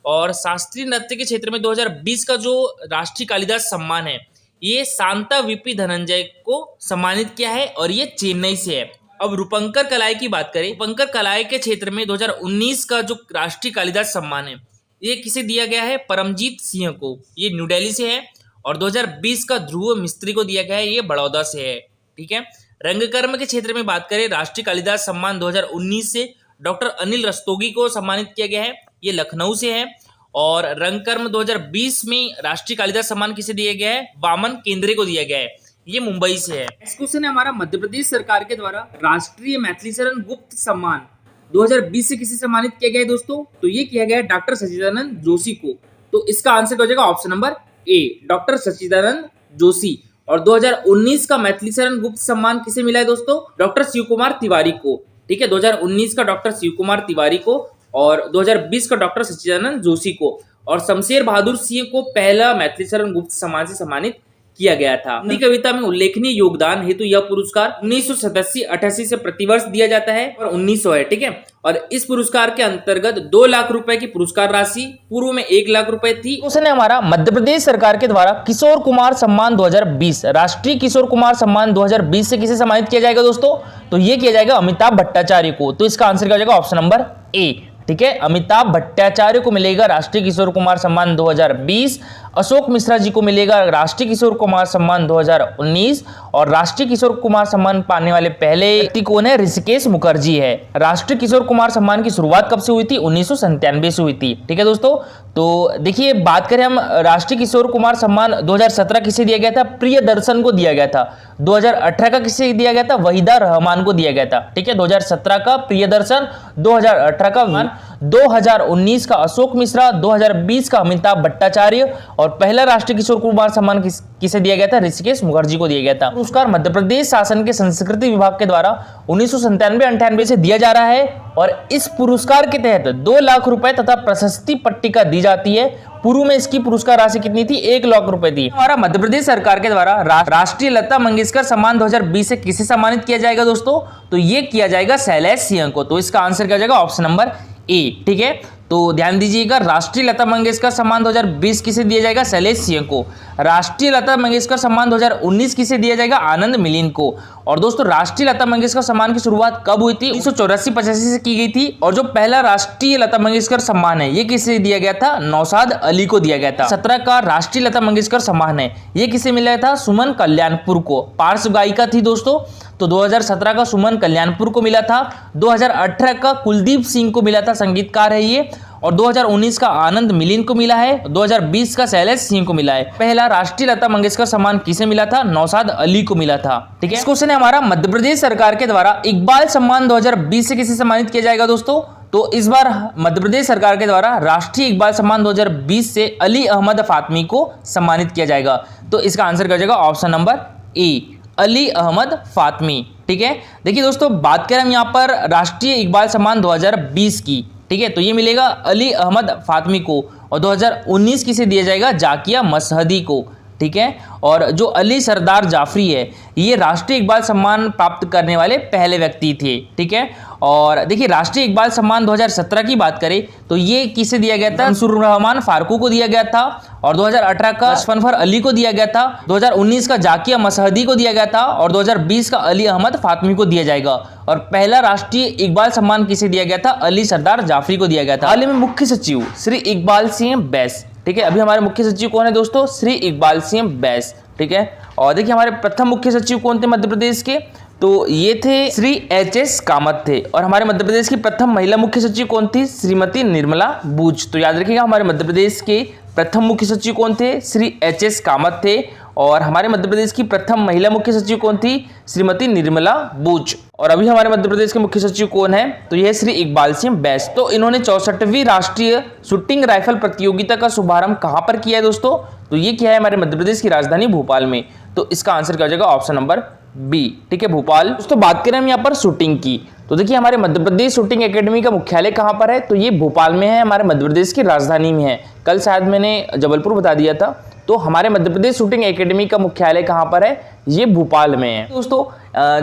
और शास्त्रीय नृत्य के क्षेत्र में 2020 का जो राष्ट्रीय कालिदास सम्मान है ये शांता वीपी धनंजय को सम्मानित किया है और ये चेन्नई से है। अब रूपंकर कलाई की बात करें, रूपंकर कलाई के क्षेत्र में 2019 का जो राष्ट्रीय कालिदास सम्मान है ये किसे दिया गया है? परमजीत सिंह को, ये न्यू दिल्ली से है। और 2020 का ध्रुव मिस्त्री को दिया गया है, ये बड़ौदा से है। ठीक है, रंगकर्म के क्षेत्र में बात करें, राष्ट्रीय कालिदास सम्मान 2019 से डॉक्टर अनिल रस्तोगी को सम्मानित किया गया है, ये लखनऊ से है। और रंगकर्म 2020 में राष्ट्रीय कालिदास सम्मान किसे दिया गया है? वामन केंद्रे को दिया गया है, ये मुंबई से है। नेक्स्ट क्वेश्चन है हमारा, मध्य प्रदेश सरकार के द्वारा राष्ट्रीय मैथिलीशरण गुप्त सम्मान 2020 से किसे सम्मानित किया गया है दोस्तों? तो ये किया गया है डॉक्टर सच्चिदानंद जोशी को। तो इसका आंसर हो जाएगा ऑप्शन नंबर ए, डॉक्टर सच्चिदानंद जोशी। और 2019 का मैथिलीशरण गुप्त सम्मान किसे मिला है दोस्तों? डॉक्टर शिव कुमार तिवारी को। ठीक है, 2019 का डॉक्टर शिव कुमार तिवारी को और 2020 का डॉक्टर सच्चिदानंद जोशी को। और शमशेर बहादुर सिंह को पहला मैथिलीशरण गुप्त सम्मान से सम्मानित किया गया था। हिंदी कविता में उल्लेखनीय योगदान हेतु यह पुरस्कार 1987-88 से प्रतिवर्ष दिया जाता है और 1900 है। ठीक है, और इस पुरस्कार के अंतर्गत 2 लाख रुपए की पुरस्कार राशि पूर्व में 1 लाख रुपए थी। क्वेश्चन है हमारा, मध्य प्रदेश सरकार के द्वारा किशोर कुमार सम्मान 2020, राष्ट्रीय किशोर कुमार सम्मान 2020 से किसे सम्मानित किया जाएगा दोस्तों? तो ये किया जाएगा अमिताभ भट्टाचार्य को। तो इसका आंसर क्या हो जाएगा? ऑप्शन नंबर ए। ठीक है, अमिताभ भट्टाचार्य को मिलेगा राष्ट्रीय किशोर कुमार सम्मान 2020, अशोक मिश्रा जी को मिलेगा राष्ट्रीय किशोर कुमार सम्मान 2019 और राष्ट्रीय किशोर कुमार सम्मान पाने वाले पहले व्यक्ति कौन है? ऋषिकेश मुखर्जी है। राष्ट्रीय किशोर कुमार सम्मान की शुरुआत कब से हुई थी? 1997 से हुई थी। ठीक है दोस्तों, तो देखिए बात करें हम राष्ट्रीय किशोर कुमार सम्मान 2017 किसे दिया गया था? प्रियदर्शन को दिया गया था। 2018 का किसे दिया गया था? वहीदा रहमान को दिया गया था। ठीक है, 2017 का प्रियदर्शन, 2018 का 2019 का अशोक मिश्रा, 2020 का अमिताभ भट्टाचार्य और पहला राष्ट्रीय किशोर कुमार सम्मान किसे दिया गया था? ऋषिकेश मुखर्जी को दिया गया था। पुरस्कार मध्य प्रदेश शासन के संस्कृति विभाग के द्वारा 1997-98 से दिया जा रहा है और इस पुरस्कार के तहत 2 लाख रुपए तथा प्रशस्ति पट्टिका दी जाती है। पूर्व में इसकी पुरस्कार राशि कितनी थी? 1 लाख रुपए थी। हमारा मध्य प्रदेश सरकार के द्वारा राष्ट्रीय लता मंगेशकर सम्मान 2020 से किसे सम्मानित किया जाएगा दोस्तों? तो ये किया जाएगा शैलेश सिंह को। तो इसका आंसर क्या हो जाएगा? ऑप्शन नंबर ए। ठीक है, तो ध्यान दीजिएगा, राष्ट्रीय लता मंगेशकर सम्मान 2020 किसे दिया जाएगा? शैलेश सिंह को। राष्ट्रीय लता मंगेशकर सम्मान 2019 किसे दिया जाएगा? आनंद मिलिंद को। और दोस्तों राष्ट्रीय लता मंगेशकर सम्मान की शुरुआत कब हुई थी? 1984-85 से की गई थी और जो पहला राष्ट्रीय लता मंगेशकर सम्मान है ये किसे दिया गया था? नौशाद अली को दिया गया था। 17 का राष्ट्रीय लता मंगेशकर सम्मान है ये किसे मिला था? सुमन कल्याणपुर को, पार्श्व गायिका थी दोस्तों। तो 2017 का सुमन कल्याणपुर को मिला था, 2018 का कुलदीप सिंह को मिला था, संगीतकार है ये, और 2019 का आनंद मिलिंद को मिला है, 2020 का शैलेश सिंह को मिला है। पहला राष्ट्रीय लता मंगेशकर सम्मान किसे मिला था? नौशाद अली को मिला था। ठीक है, इस क्वेश्चन है हमारा, मध्य प्रदेश सरकार के द्वारा इकबाल सम्मान 2020 से किसे सम्मानित किया जाएगा दोस्तों? तो इस बार मध्य प्रदेश सरकार के द्वारा राष्ट्रीय इकबाल सम्मान 2020 से अली अहमद फातमी को सम्मानित किया जाएगा। तो इसका आंसर क्या हो जाएगा? Option number A, Ali Ahmad Fatmi. ठीक है, देखिए दोस्तों बात करें हम यहाँ पर राष्ट्रीय इकबाल सम्मान 2020 की, ठीक है, तो ये मिलेगा अली अहमद फातमी को और 2019 किसे दिया जाएगा? जाकिया मसहदी को। ठीक है, और जो अली सरदार जाफरी है ये राष्ट्रीय इकबाल सम्मान प्राप्त करने वाले पहले व्यक्ति थे। ठीक है, और देखिए राष्ट्रीय इकबाल सम्मान 2017 की बात करें तो ये किसे दिया गया था? मंसूर रहमान फारूकी को दिया गया था और 2018 का अशफनफर अली को दिया गया था, 2019 का जाकिया मसहदी को दिया गया था और 2020 का अली अहमद फातमी को दिया जाएगा। और पहला राष्ट्रीय इकबाल सम्मान किसे दिया गया था? अली सरदार जाफरी को दिया गया था। हाल ही में मुख्य सचिव श्री इकबाल सिंह बैस, ठीक है, अभी हमारे मुख्य सचिव कौन है दोस्तों? श्री इकबाल सिंह बैस। ठीक है, और देखिए हमारे प्रथम मुख्य सचिव कौन थे मध्य प्रदेश के? तो ये थे श्री एच.एस. कामत थे। और हमारे मध्य प्रदेश की प्रथम महिला मुख्य सचिव कौन थी? श्रीमती निर्मला बूच। तो याद रखिएगा हमारे मध्य प्रदेश के प्रथम मुख्य सचिव कौन थे? श्री एच.एस. कामत थे। और हमारे मध्य प्रदेश की प्रथम महिला मुख्य सचिव कौन थी? श्रीमती निर्मला बूच। और अभी हमारे मध्य प्रदेश के मुख्य सचिव कौन है? तो यह श्री इकबाल सिंह बैस। तो इन्होंने 64वीं राष्ट्रीय शूटिंग राइफल प्रतियोगिता का शुभारंभ कहां पर किया है दोस्तों? तो ये किया है हमारे मध्य प्रदेश की राजधानी भोपाल में। तो इसका आंसर क्या हो जाएगा? Option number B. ठीक है, भोपाल। दोस्तों बात करें हम यहाँ पर शूटिंग की, तो देखिए हमारे मध्य प्रदेश शूटिंग एकेडमी का मुख्यालय कहाँ पर है, तो ये भोपाल में है, हमारे मध्य प्रदेश की राजधानी में है। कल शायद मैंने जबलपुर बता दिया था, तो हमारे मध्य प्रदेश शूटिंग एकेडमी का मुख्यालय कहाँ पर है, ये भोपाल में है। दोस्तों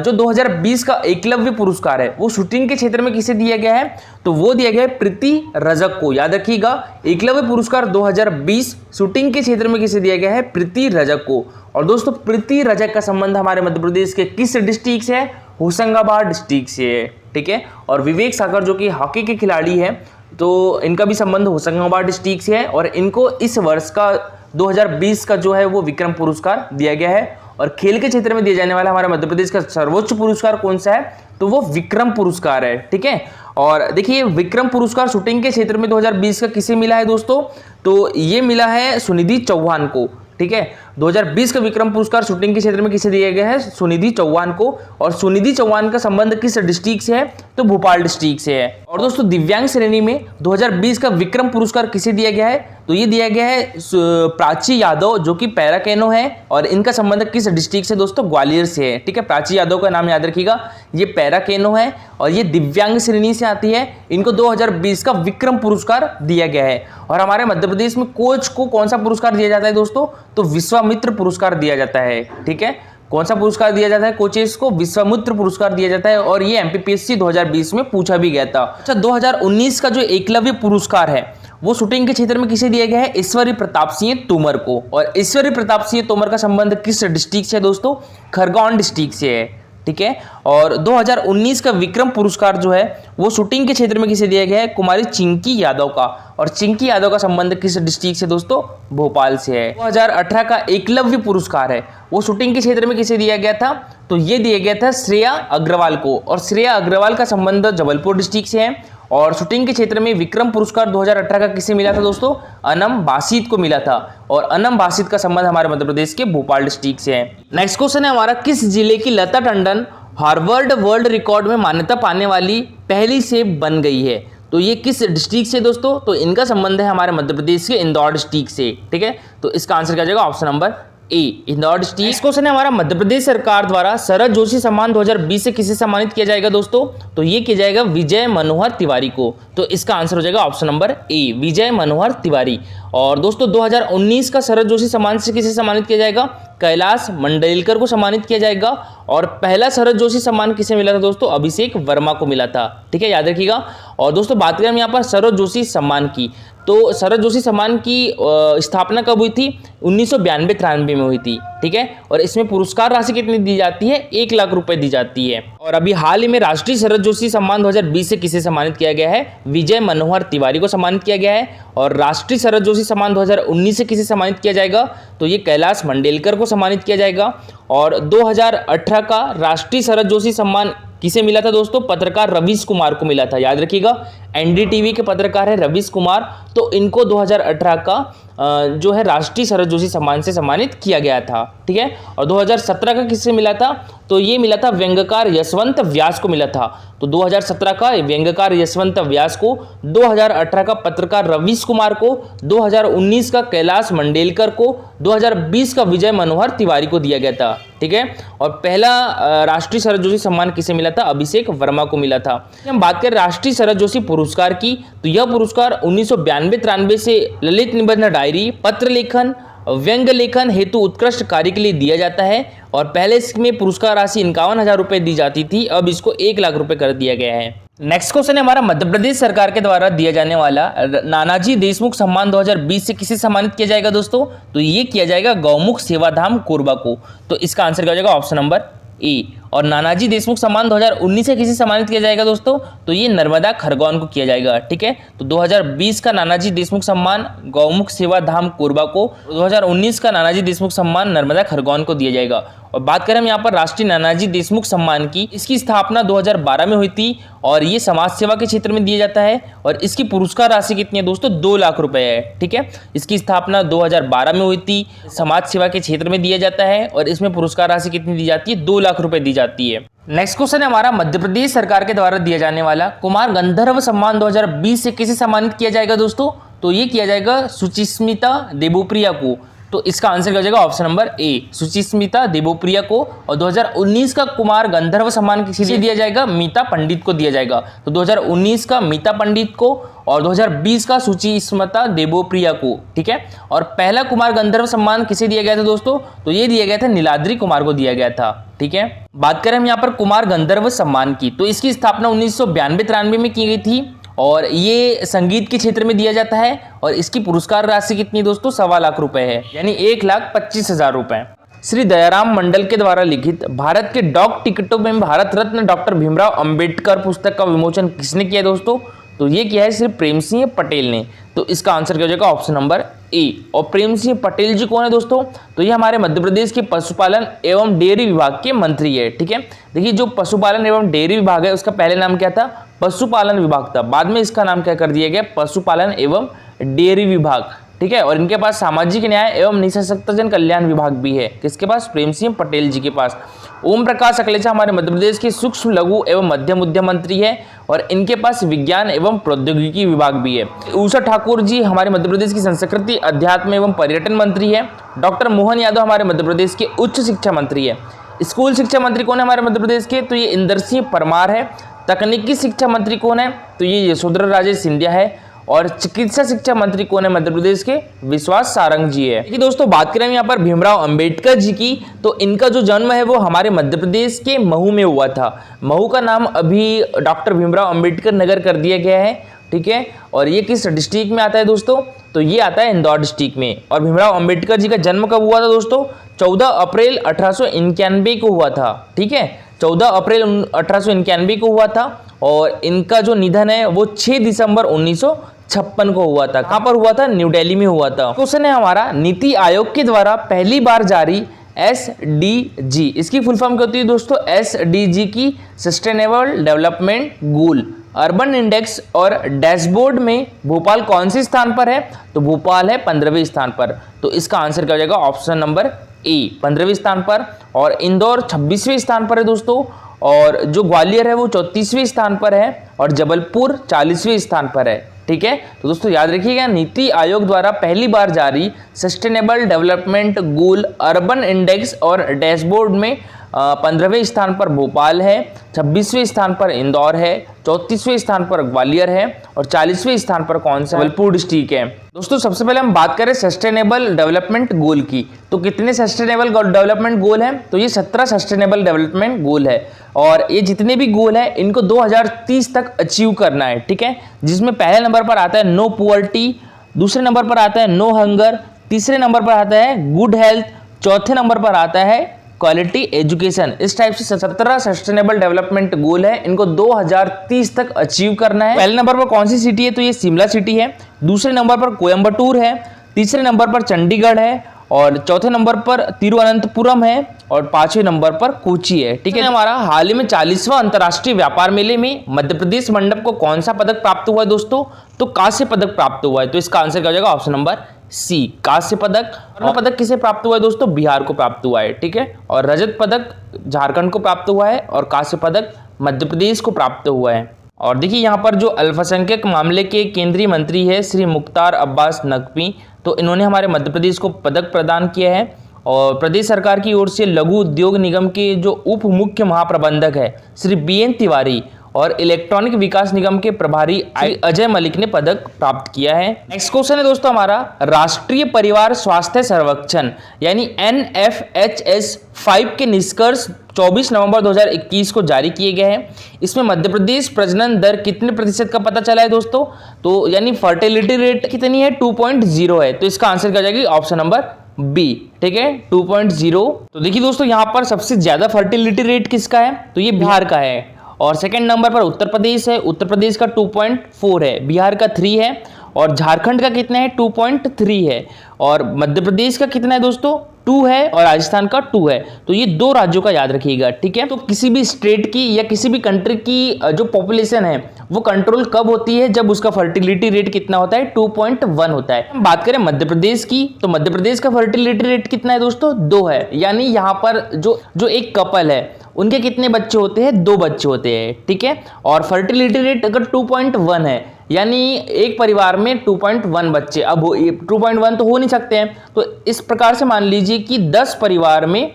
जो 2020 का एकलव्य पुरस्कार है वो शूटिंग के क्षेत्र में किसे दिया गया है, तो वो दिया गया है प्रीति रजक को। याद रखिएगा, एकलव्य पुरस्कार 2020 शूटिंग के क्षेत्र में किसे दिया गया है, प्रीति रजक को। और दोस्तों प्रीति रजक का संबंध हमारे मध्य प्रदेश के किस डिस्ट्रिक्ट से है, होशंगाबाद डिस्ट्रिक्ट से है, ठीक है। और विवेक सागर जो कि हॉकी के खिलाड़ी हैं, तो इनका भी संबंध होशंगाबाद डिस्ट्रिक्ट से है, और इनको इस वर्ष का 2020 का जो है वो विक्रम पुरस्कार दिया गया है। और खेल के क्षेत्र में दिया जाने वाला हमारे मध्य प्रदेश का सर्वोच्च पुरस्कार कौन सा है, तो वो विक्रम पुरस्कार है, ठीक है। और देखिए विक्रम पुरस्कार शूटिंग के क्षेत्र में 2020 का किसे मिला है दोस्तों, तो ये मिला है सुनिधि चौहान को, ठीक है। 2020 का विक्रम पुरस्कार शूटिंग के क्षेत्र में किसे दिया गया है, सुनिधि चौहान को। और सुनिधि चौहान का संबंध किस डिस्ट्रिक्ट से है, तो भोपाल डिस्ट्रिक्ट से है। और दोस्तों दिव्यांग श्रेणी में 2020 का विक्रम पुरस्कार किसे दिया गया है, तो ये दिया गया है प्राची यादव जो कि पैरा कैनो है, और इनका संबंध किस डिस्ट्रिक्ट से दोस्तों, ग्वालियर से है, ठीक है। प्राची यादव का नाम याद रखिएगा, ये पैरा कैनो है और ये दिव्यांग श्रेणी से आती है। इनको 2020 का विक्रम पुरस्कार दिया गया है। और हमारे मध्य प्रदेश में कोच को कौन सा पुरस्कार दिया जाता है दोस्तों, तो विश्वामित्र पुरस्कार दिया जाता है, ठीक है। कौन सा पुरस्कार दिया जाता है कोचेस को, विश्वामित्र पुरस्कार दिया जाता है। और ये एमपीपीएससी 2020 में पूछा भी गया था। अच्छा 2019 का जो एकलव्य पुरस्कार है वो शूटिंग के क्षेत्र में किसे दिया गया है, ईश्वरी प्रताप सिंह तोमर को। और ईश्वरी प्रताप सिंह तोमर का संबंध किस डिस्ट्रिक्ट से है दोस्तों, खरगोन डिस्ट्रिक्ट से है, ठीक है। और 2019 का विक्रम पुरस्कार जो है वो शूटिंग के क्षेत्र में किसे दिया गया है, कुमारी चिंकी यादव का। और चिंकी यादव का संबंध किस डिस्ट्रिक्ट से दोस्तों, भोपाल से है। 2018 का एकलव्य पुरस्कार है वो शूटिंग के क्षेत्र में किसे दिया गया था, तो ये दिया गया था श्रेया अग्रवाल को। और श्रेया अग्रवाल का संबंध जबलपुर डिस्ट्रिक्ट से है। और शूटिंग के क्षेत्र में विक्रम पुरस्कार 2018 का किसे मिला था दोस्तों, अनम बासित को मिला था। और अनम बासित का संबंध हमारे मध्य प्रदेश के भोपाल डिस्ट्रिक्ट से है। नेक्स्ट क्वेश्चन है हमारा, किस जिले की लता टंडन हार्वर्ड वर्ल्ड रिकॉर्ड में मान्यता पाने वाली पहली सेब बन गई है, तो ये किस डिस्ट्रिक्ट से दोस्तों, तो इनका संबंध है हमारे मध्य प्रदेश के इंदौर डिस्ट्रिक्ट से, ठीक है। तो इसका आंसर क्या जाएगा, option number A, Indore district. इस क्वेश्चन है हमारा, मध्य प्रदेश सरकार द्वारा शरद जोशी सम्मान 2020 से किसे सम्मानित किया जाएगा दोस्तों, तो ये किया जाएगा विजय मनोहर तिवारी को। तो इसका आंसर हो जाएगा ऑप्शन नंबर ए, विजय मनोहर तिवारी। और दोस्तों 2019 का शरद जोशी सम्मान से किसे सम्मानित किया जाएगा, कैलाश मंडलेकर को सम्मानित किया जाएगा। और पहला शरद जोशी सम्मान किसे मिला था दोस्तों, अभिषेक वर्मा को मिला था, ठीक है, याद रखिएगा। और दोस्तों बात करें हम यहाँ पर शरद जोशी सम्मान की, तो शरद जोशी सम्मान की स्थापना कब हुई थी, 1992-93 में हुई थी, ठीक है। और इसमें पुरस्कार राशि कितनी दी जाती है, 1 लाख रुपए दी जाती है। और अभी हाल ही में राष्ट्रीय शरद जोशी सम्मान 2020 से किसे सम्मानित किया गया है, विजय मनोहर तिवारी को सम्मानित किया गया है। और राष्ट्रीय शरद जोशी सम्मान 2019 से किसे सम्मानित किया जाएगा, तो ये कैलाश मंडलेकर को सम्मानित किया जाएगा। और 2018 का राष्ट्रीय शरद जोशी सम्मान किसे मिला था दोस्तों, पत्रकार रवीश कुमार को मिला था, याद रखिएगा। एनडीटीवी के पत्रकार है रवीश कुमार, तो इनको 2018 का जो है राष्ट्रीय शरद जोशी सम्मान से सम्मानित किया गया था, ठीक है। और 2017 का किससे मिला था, तो ये मिला था व्यंग्यकार यशवंत व्यास को मिला था। तो 2017 का व्यंग्यकार यशवंत व्यास को, 2018 का पत्रकार रवीश कुमार को, 2019 का कैलाश मंडलेकर को, 2020 का विजय मनोहर तिवारी को दिया गया था, ठीक है। और पहला राष्ट्रीय शरद जोशी सम्मान किसे मिला था, अभिषेक वर्मा को मिला था। हम बात करें राष्ट्रीय शरद जोशी पुरस्कार की, तो यह पुरस्कार 1992-93 से ललित निबंध डायरी, पत्र लेखन, व्यंग्य लेखन हेतु उत्कृष्ट कार्य के लिए दिया जाता है। और पहले इसमें पुरस्कार राशि 51,000 रुपये दी जाती थी, अब इसको 1 लाख रुपए कर दिया गया है। नेक्स्ट क्वेश्चन है हमारा, मध्य प्रदेश सरकार के द्वारा दिया जाने वाला नानाजी देशमुख सम्मान 2020 से किसे सम्मानित किया जाएगा दोस्तों, तो ये किया जाएगा गौमुख सेवाधाम कोरबा को। तो इसका आंसर क्या हो जाएगा, ऑप्शन नंबर ए। और नानाजी देशमुख सम्मान 2019 से किसे सम्मानित किया जाएगा दोस्तों, तो ये नर्मदा खरगोन को किया जाएगा, ठीक है। तो 2020 का नानाजी देशमुख सम्मान गौमुख सेवा धाम कोरबा को, 2019 का नानाजी देशमुख सम्मान नर्मदा खरगोन को दिया जाएगा। और बात करें हम यहाँ पर राष्ट्रीय नानाजी देशमुख सम्मान की, इसकी स्थापना 2012 में हुई थी और ये समाज सेवा के क्षेत्र में दिया जाता है। और इसकी पुरस्कार राशि कितनी है दोस्तों, 2 लाख रुपए है, ठीक है। इसकी स्थापना 2012 में हुई थी, समाज सेवा के क्षेत्र में दिया जाता है और इसमें पुरस्कार राशि कितनी दी जाती है, 2 लाख रुपए दी जाती है। नेक्स्ट क्वेश्चन है हमारा, मध्य प्रदेश सरकार के द्वारा दिया जाने वाला कुमार गंधर्व सम्मान 2020 से किसे सम्मानित किया जाएगा दोस्तों, तो ये किया जाएगा सुचिस्मिता देवप्रिया को। तो इसका आंसर क्या हो जाएगा option number A, Suchismita Devpriya को। और 2019 का कुमार गंधर्व सम्मान किसे दिया जाएगा? मीता पंडित को दिया जाएगा। तो 2019 का मीता पंडित को और 2020 का सुचिस्मिता देवप्रिया को, ठीक है। और पहला कुमार गंधर्व सम्मान किसे दिया गया था दोस्तों? तो ये दिया गया था नीलाद्री कुमार को दिया गया था, ठीक है। बात करें हम यहाँ पर कुमार गंधर्व सम्मान की, तो इसकी स्थापना 1992-93 में की गई थी और ये संगीत के क्षेत्र में दिया जाता है और इसकी पुरस्कार राशि कितनी दोस्तों? 1.25 लाख रुपए है, यानी 1,25,000 रुपए। श्री दयाराम मंडल के द्वारा लिखित भारत के डाक टिकटों में भारत रत्न डॉक्टर भीमराव अंबेडकर पुस्तक का विमोचन किसने किया दोस्तों? तो ये किया है श्री प्रेम सिंह पटेल ने। तो इसका आंसर क्या हो जाएगा? ऑप्शन नंबर ए। और प्रेम सिंह पटेल जी कौन है दोस्तों? तो ये हमारे मध्य प्रदेश के पशुपालन एवं डेयरी विभाग के मंत्री है, ठीक है। देखिए जो पशुपालन एवं डेयरी विभाग है उसका पहले नाम क्या था? पशुपालन विभाग था, बाद में इसका नाम क्या कर दिया गया? पशुपालन एवं डेयरी विभाग, ठीक है। और इनके पास सामाजिक न्याय एवं निःशक्तजन कल्याण विभाग भी है, किसके पास? प्रेम सिंह पटेल जी के पास। ओम प्रकाश अकलेचा हमारे मध्य प्रदेश के सूक्ष्म लघु एवं मध्यम उद्यम मंत्री है और इनके पास विज्ञान एवं प्रौद्योगिकी विभाग भी है। उषा ठाकुर जी हमारे मध्य प्रदेश की संस्कृति अध्यात्म एवं पर्यटन मंत्री है। डॉक्टर मोहन यादव हमारे मध्य प्रदेश के उच्च शिक्षा मंत्री है। स्कूल शिक्षा मंत्री कौन है हमारे मध्य प्रदेश के? तो ये इंदर सिंह परमार है। तकनीकी शिक्षा मंत्री कौन है? तो ये यशोधरा राजे सिंधिया है। और चिकित्सा शिक्षा मंत्री कौन है मध्य प्रदेश के? विश्वास सारंग जी है। देखिए दोस्तों बात करें यहाँ पर भीमराव अंबेडकर जी की, तो इनका जो जन्म है वो हमारे मध्य प्रदेश के महू में हुआ था। महू का नाम अभी डॉक्टर भीमराव अंबेडकर नगर कर दिया गया है, ठीक है। और ये किस डिस्ट्रिक्ट में आता है दोस्तों? तो ये आता है इंदौर डिस्ट्रिक्ट में। और भीमराव अंबेडकर जी का जन्म कब हुआ था दोस्तों? 14 अप्रैल 1891 को हुआ था, ठीक है। 14 अप्रैल 1891 को हुआ था। और इनका जो निधन है वो 6 दिसंबर 1956 को हुआ था। कहाँ पर हुआ था? न्यू दिल्ली में हुआ था। क्वेश्चन है हमारा, नीति आयोग के द्वारा पहली बार जारी SDG, इसकी फुल फॉर्म क्या होती है दोस्तों? SDG की sustainable development goal urban index और डैशबोर्ड में भोपाल कौन से स्थान पर है? तो भोपाल है 15वें स्थान पर। तो इसका आंसर क्या हो जाएगा? ऑप्शन नंबर ए, 15वें स्थान पर। और इंदौर 26वें स्थान पर है दोस्तों। और जो ग्वालियर है वो 34वें स्थान पर है। और जबलपुर 40वें स्थान पर है, ठीक है। तो दोस्तों याद रखिएगा, नीति आयोग द्वारा पहली बार जारी sustainable development goal urban index और डैशबोर्ड में 15वें स्थान पर भोपाल है, 26वें स्थान पर इंदौर है, 34वें स्थान पर ग्वालियर है और 40वें स्थान पर कौन सा? जबलपुर डिस्ट्रिक्ट है। दोस्तों सबसे पहले हम बात करें सस्टेनेबल डेवलपमेंट गोल की, तो कितने सस्टेनेबल डेवलपमेंट गोल हैं? तो ये 17 सस्टेनेबल डेवलपमेंट गोल है। और ये जितने भी गोल हैं इनको 2030 तक अचीव करना है, ठीक है। जिसमें पहले नंबर पर आता है नो पुअर्टी, दूसरे नंबर पर आता है नो हंगर, तीसरे नंबर पर आता है गुड हेल्थ, चौथे नंबर पर आता है क्वालिटी एजुकेशन। इस टाइप से 17 सस्टेनेबल डेवलपमेंट गोल है, इनको 2030 तक अचीव करना है। पहले नंबर पर कौन सी सिटी है? तो ये शिमला सिटी है। दूसरे नंबर पर कोयम्बटूर है, तीसरे नंबर पर चंडीगढ़ है और चौथे नंबर पर तिरुवनंतपुरम है और 5वें नंबर पर कोची है, ठीक है। हमारा हाल ही में 40वां अंतर्राष्ट्रीय व्यापार मेले में मध्य प्रदेश मंडप को कौन सा पदक प्राप्त हुआ है दोस्तों? तो कांस्य पदक प्राप्त हुआ है। तो इसका आंसर क्या हो जाएगा? ऑप्शन नंबर सी, कांस्य पदक। और पदक किसे प्राप्त हुआ है दोस्तों? बिहार को प्राप्त हुआ है, ठीक है। और रजत पदक झारखंड को प्राप्त हुआ है और कांस्य पदक मध्य प्रदेश को प्राप्त हुआ है। और देखिए यहाँ पर जो अल्पसंख्यक मामले के केंद्रीय मंत्री है श्री मुख्तार अब्बास नकवी, तो इन्होंने हमारे मध्य प्रदेश को पदक प्रदान किया है। और प्रदेश सरकार की ओर से लघु उद्योग निगम के जो उप मुख्य महाप्रबंधक है श्री BN तिवारी और इलेक्ट्रॉनिक विकास निगम के प्रभारी अजय मलिक ने पदक प्राप्त किया है। नेक्स्ट क्वेश्चन है दोस्तों हमारा, राष्ट्रीय परिवार स्वास्थ्य सर्वेक्षण यानी NFHS 5 के निष्कर्ष 24 नवंबर 2021 को जारी किए गए हैं। इसमें मध्य प्रदेश प्रजनन दर कितने प्रतिशत का पता चला है दोस्तों? तो यानी फर्टिलिटी रेट कितनी है? 2.0 है। तो इसका आंसर क्या जाएगी? ऑप्शन नंबर बी, ठीक है, 2.0। तो देखिए दोस्तों यहाँ पर सबसे ज्यादा फर्टिलिटी रेट किसका है? तो ये बिहार का है। और सेकंड नंबर पर उत्तर प्रदेश है, उत्तर प्रदेश का 2.4 है, बिहार का 3 है और झारखंड का कितना है? 2.3 है। और मध्य प्रदेश का कितना है दोस्तों? 2 है और राजस्थान का 2 है। तो ये 2 राज्यों का याद रखिएगा, ठीक है। तो किसी भी स्टेट की या किसी भी कंट्री की जो पॉपुलेशन है वो कंट्रोल कब होती है? जब उसका फर्टिलिटी रेट कितना होता है? 2.1 होता है। हम बात करें मध्य प्रदेश की, तो मध्य प्रदेश का फर्टिलिटी रेट कितना है दोस्तों? 2 है। यानी यहाँ पर जो एक कपल है उनके कितने बच्चे होते हैं? 2 बच्चे होते हैं, ठीक है। और फर्टिलिटी रेट अगर 2.1 है यानी एक परिवार में 2.1 बच्चे। अब 2.1 तो हो नहीं सकते हैं, तो इस प्रकार से मान लीजिए कि 10 परिवार में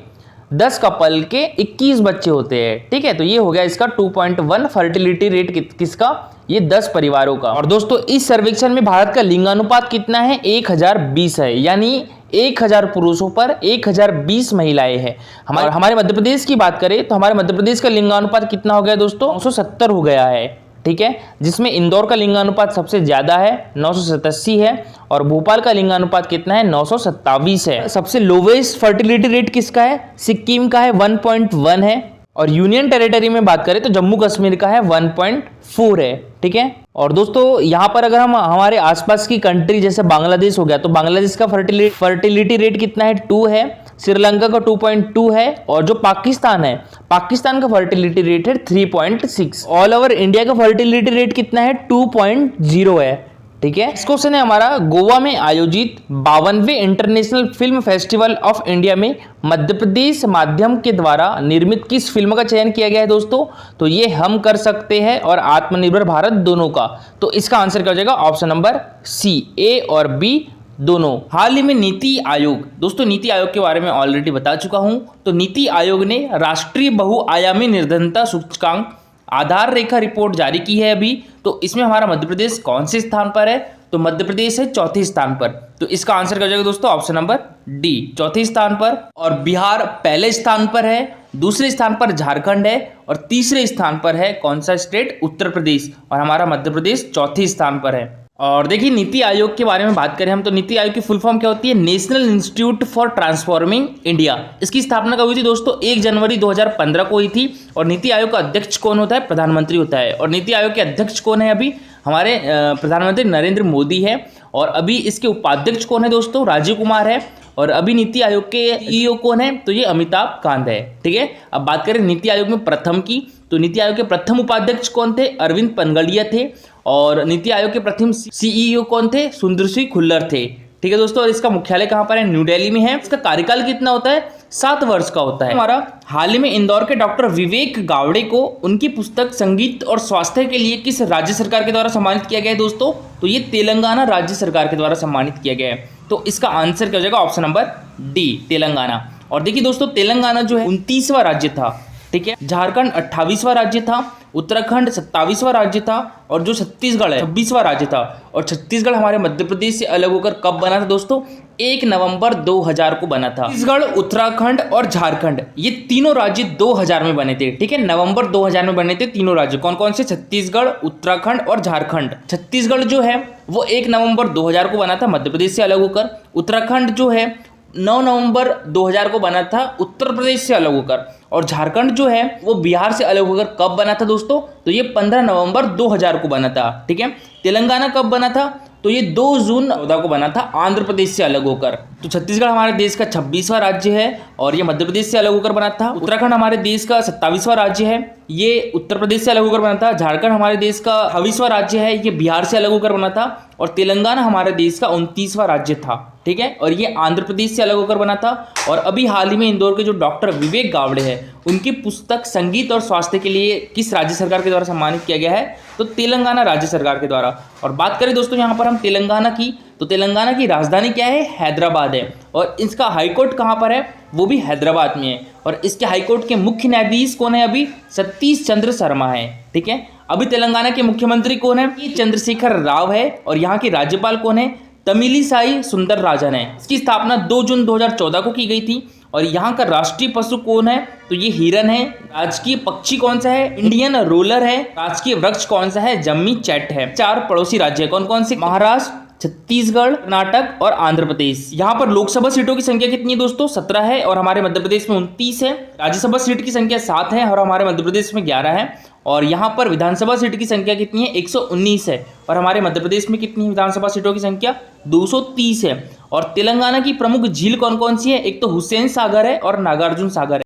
10 कपल के 21 बच्चे होते हैं। ठीक है, तो ये हो गया इसका 2.1 फर्टिलिटी रेट किसका, ये 10 परिवारों का। और दोस्तों इस सर्वेक्षण में भारत का लिंगानुपात कितना है, 1020 है, यानी 1000 पुरुषों पर 1020 महिलाएं हैं। हमारे मध्य प्रदेश की बात करें तो हमारे मध्य प्रदेश का लिंगानुपात कितना हो गया दोस्तों, 970 हो गया है। ठीक है, जिसमें इंदौर का लिंगानुपात सबसे ज्यादा है, 987 है, और भोपाल का लिंगानुपात कितना है, 927 है। सबसे लोवेस्ट फर्टिलिटी रेट किसका है, सिक्किम का है, 1.1 है। और यूनियन टेरिटरी में बात करें तो जम्मू कश्मीर का है 1.4 है। ठीक है, और दोस्तों यहाँ पर अगर हम हमारे आसपास की कंट्री जैसे बांग्लादेश हो गया, तो बांग्लादेश का फर्टिलिटी रेट कितना है, 2 है। श्रीलंका का 2.2 है, और जो पाकिस्तान है, पाकिस्तान का फर्टिलिटी रेट है 3.6। ऑल ओवर इंडिया का फर्टिलिटी रेट कितना है, 2.0 है। ठीक है, इस क्वेश्चन है हमारा, गोवा में आयोजित 52वें international film festival of India में मध्य प्रदेश माध्यम के द्वारा निर्मित किस फिल्म का चयन किया गया है दोस्तों, तो ये हम कर सकते हैं और आत्मनिर्भर भारत दोनों का। तो इसका आंसर क्या हो जाएगा, ऑप्शन नंबर सी, ए और बी दोनों। हाल ही में नीति आयोग, दोस्तों नीति आयोग के बारे में ऑलरेडी बता चुका हूं, तो नीति आयोग ने राष्ट्रीय बहुआयामी निर्धनता सूचकांक आधार रेखा रिपोर्ट जारी की है अभी। तो इसमें हमारा मध्य प्रदेश कौन से स्थान पर है, तो मध्य प्रदेश है चौथे स्थान पर। तो इसका आंसर क्या हो जाएगा दोस्तों, ऑप्शन नंबर डी, चौथे स्थान पर। और बिहार पहले स्थान पर है, दूसरे स्थान पर झारखंड है, और तीसरे स्थान पर है कौन सा स्टेट, उत्तर प्रदेश, और हमारा मध्य प्रदेश चौथे स्थान पर है। और देखिए नीति आयोग के बारे में बात करें हम, तो नीति आयोग की फुल फॉर्म क्या होती है, national institute for transforming India. इसकी स्थापना कब हुई थी दोस्तों, 1 जनवरी 2015 को हुई थी। और नीति आयोग का अध्यक्ष कौन होता है, प्रधानमंत्री होता है। और नीति आयोग के अध्यक्ष कौन है, अभी हमारे प्रधानमंत्री नरेंद्र मोदी है। और अभी इसके उपाध्यक्ष कौन है दोस्तों, राजीव कुमार है। और अभी नीति आयोग के सीईओ कौन है, तो ये अमिताभ कांत है। ठीक है, अब बात करें नीति आयोग में प्रथम की, तो नीति आयोग के प्रथम उपाध्यक्ष कौन थे, अरविंद पनगड़िया थे। और नीति आयोग के प्रथम सीईओ कौन थे, सुंदर सिंह खुल्लर थे। ठीक है दोस्तों, और इसका मुख्यालय कहां पर है, न्यू दिल्ली में है। इसका कार्यकाल कितना होता है, 7 वर्ष का होता है। हमारा हाल ही में इंदौर के डॉक्टर विवेक गावड़े को उनकी पुस्तक संगीत और स्वास्थ्य के लिए किस राज्य सरकार के द्वारा सम्मानित किया गया है दोस्तों, तो ये तेलंगाना राज्य सरकार के द्वारा सम्मानित किया गया है। तो इसका आंसर क्या हो जाएगा, ऑप्शन नंबर डी, तेलंगाना। और देखिए दोस्तों, तेलंगाना जो है 29वां राज्य था। ठीक है, झारखंड 28वां राज्य था, उत्तराखंड 27वां राज्य था, और जो छत्तीसगढ़ है 26वां राज्य था। और छत्तीसगढ़ हमारे मध्य प्रदेश से अलग होकर कब बना था दोस्तों, 1 नवंबर 2000 को बना था। छत्तीसगढ़, उत्तराखंड और झारखंड ये तीनों राज्य 2000 में बने थे। ठीक है, नवंबर 2000 में बने थे तीनों राज्य। कौन कौन से, छत्तीसगढ़, उत्तराखंड और झारखंड। छत्तीसगढ़ जो है वो 1 नवंबर 2000 को बना था, मध्य प्रदेश से अलग होकर। उत्तराखंड जो है 9 नवंबर 2000 को बना था, उत्तर प्रदेश से अलग होकर। और झारखंड जो है वो बिहार से अलग होकर कब बना था दोस्तों, तो ये 15 नवंबर 2000 को बना था। ठीक है, तेलंगाना कब बना था, तो ये 2 जून 2014 को बना था, आंध्र प्रदेश से अलग होकर। तो छत्तीसगढ़ हमारे देश का 26वां राज्य है, और ये मध्य प्रदेश से अलग होकर बना था। उत्तराखंड हमारे देश का 27वां राज्य है, ये उत्तर प्रदेश से अलग होकर बना था। झारखंड हमारे देश का 28वां राज्य है, ये बिहार से अलग होकर बना था। और तेलंगाना हमारे देश का 29वां राज्य था। ठीक है, और ये आंध्र प्रदेश से अलग होकर बना था। और अभी हाल ही में इंदौर के जो डॉक्टर विवेक गावड़े हैं, उनकी पुस्तक संगीत और स्वास्थ्य के लिए किस राज्य सरकार के द्वारा सम्मानित किया गया है, तो तेलंगाना राज्य सरकार के द्वारा। और बात करें दोस्तों यहाँ पर हम तेलंगाना की, तो तेलंगाना की राजधानी क्या है, हैदराबाद है। और इसका हाईकोर्ट कहाँ पर है, वो भी हैदराबाद में है। और इसके हाईकोर्ट के मुख्य न्यायाधीश कौन है, अभी सतीश चंद्र शर्मा है। ठीक है, अभी तेलंगाना के मुख्यमंत्री कौन है, चंद्रशेखर राव है। और यहाँ के राज्यपाल कौन है, तमिलिसाई सुंदरराजन है। इसकी स्थापना 2 जून 2014 को की गई थी। और यहाँ का राष्ट्रीय पशु कौन है, तो ये हिरन है। राजकीय पक्षी कौन सा है, इंडियन रोलर है। राजकीय वृक्ष कौन सा है, जम्मी चैट है। 4 पड़ोसी राज्य है, कौन कौन से, महाराष्ट्र, छत्तीसगढ़, कर्नाटक और आंध्र प्रदेश। यहाँ पर लोकसभा सीटों की संख्या कितनी है दोस्तों, 17 है। और हमारे मध्य प्रदेश में 29 है। राज्यसभा सीट की संख्या 7 है, और हमारे मध्य प्रदेश में 11 है। और यहाँ पर विधानसभा सीट की संख्या कितनी है, 119 है। और हमारे मध्य प्रदेश में कितनी है विधानसभा सीटों की संख्या, 230 है। और तेलंगाना की प्रमुख झील कौन कौन सी है, एक तो हुसैन सागर है और नागार्जुन सागर है।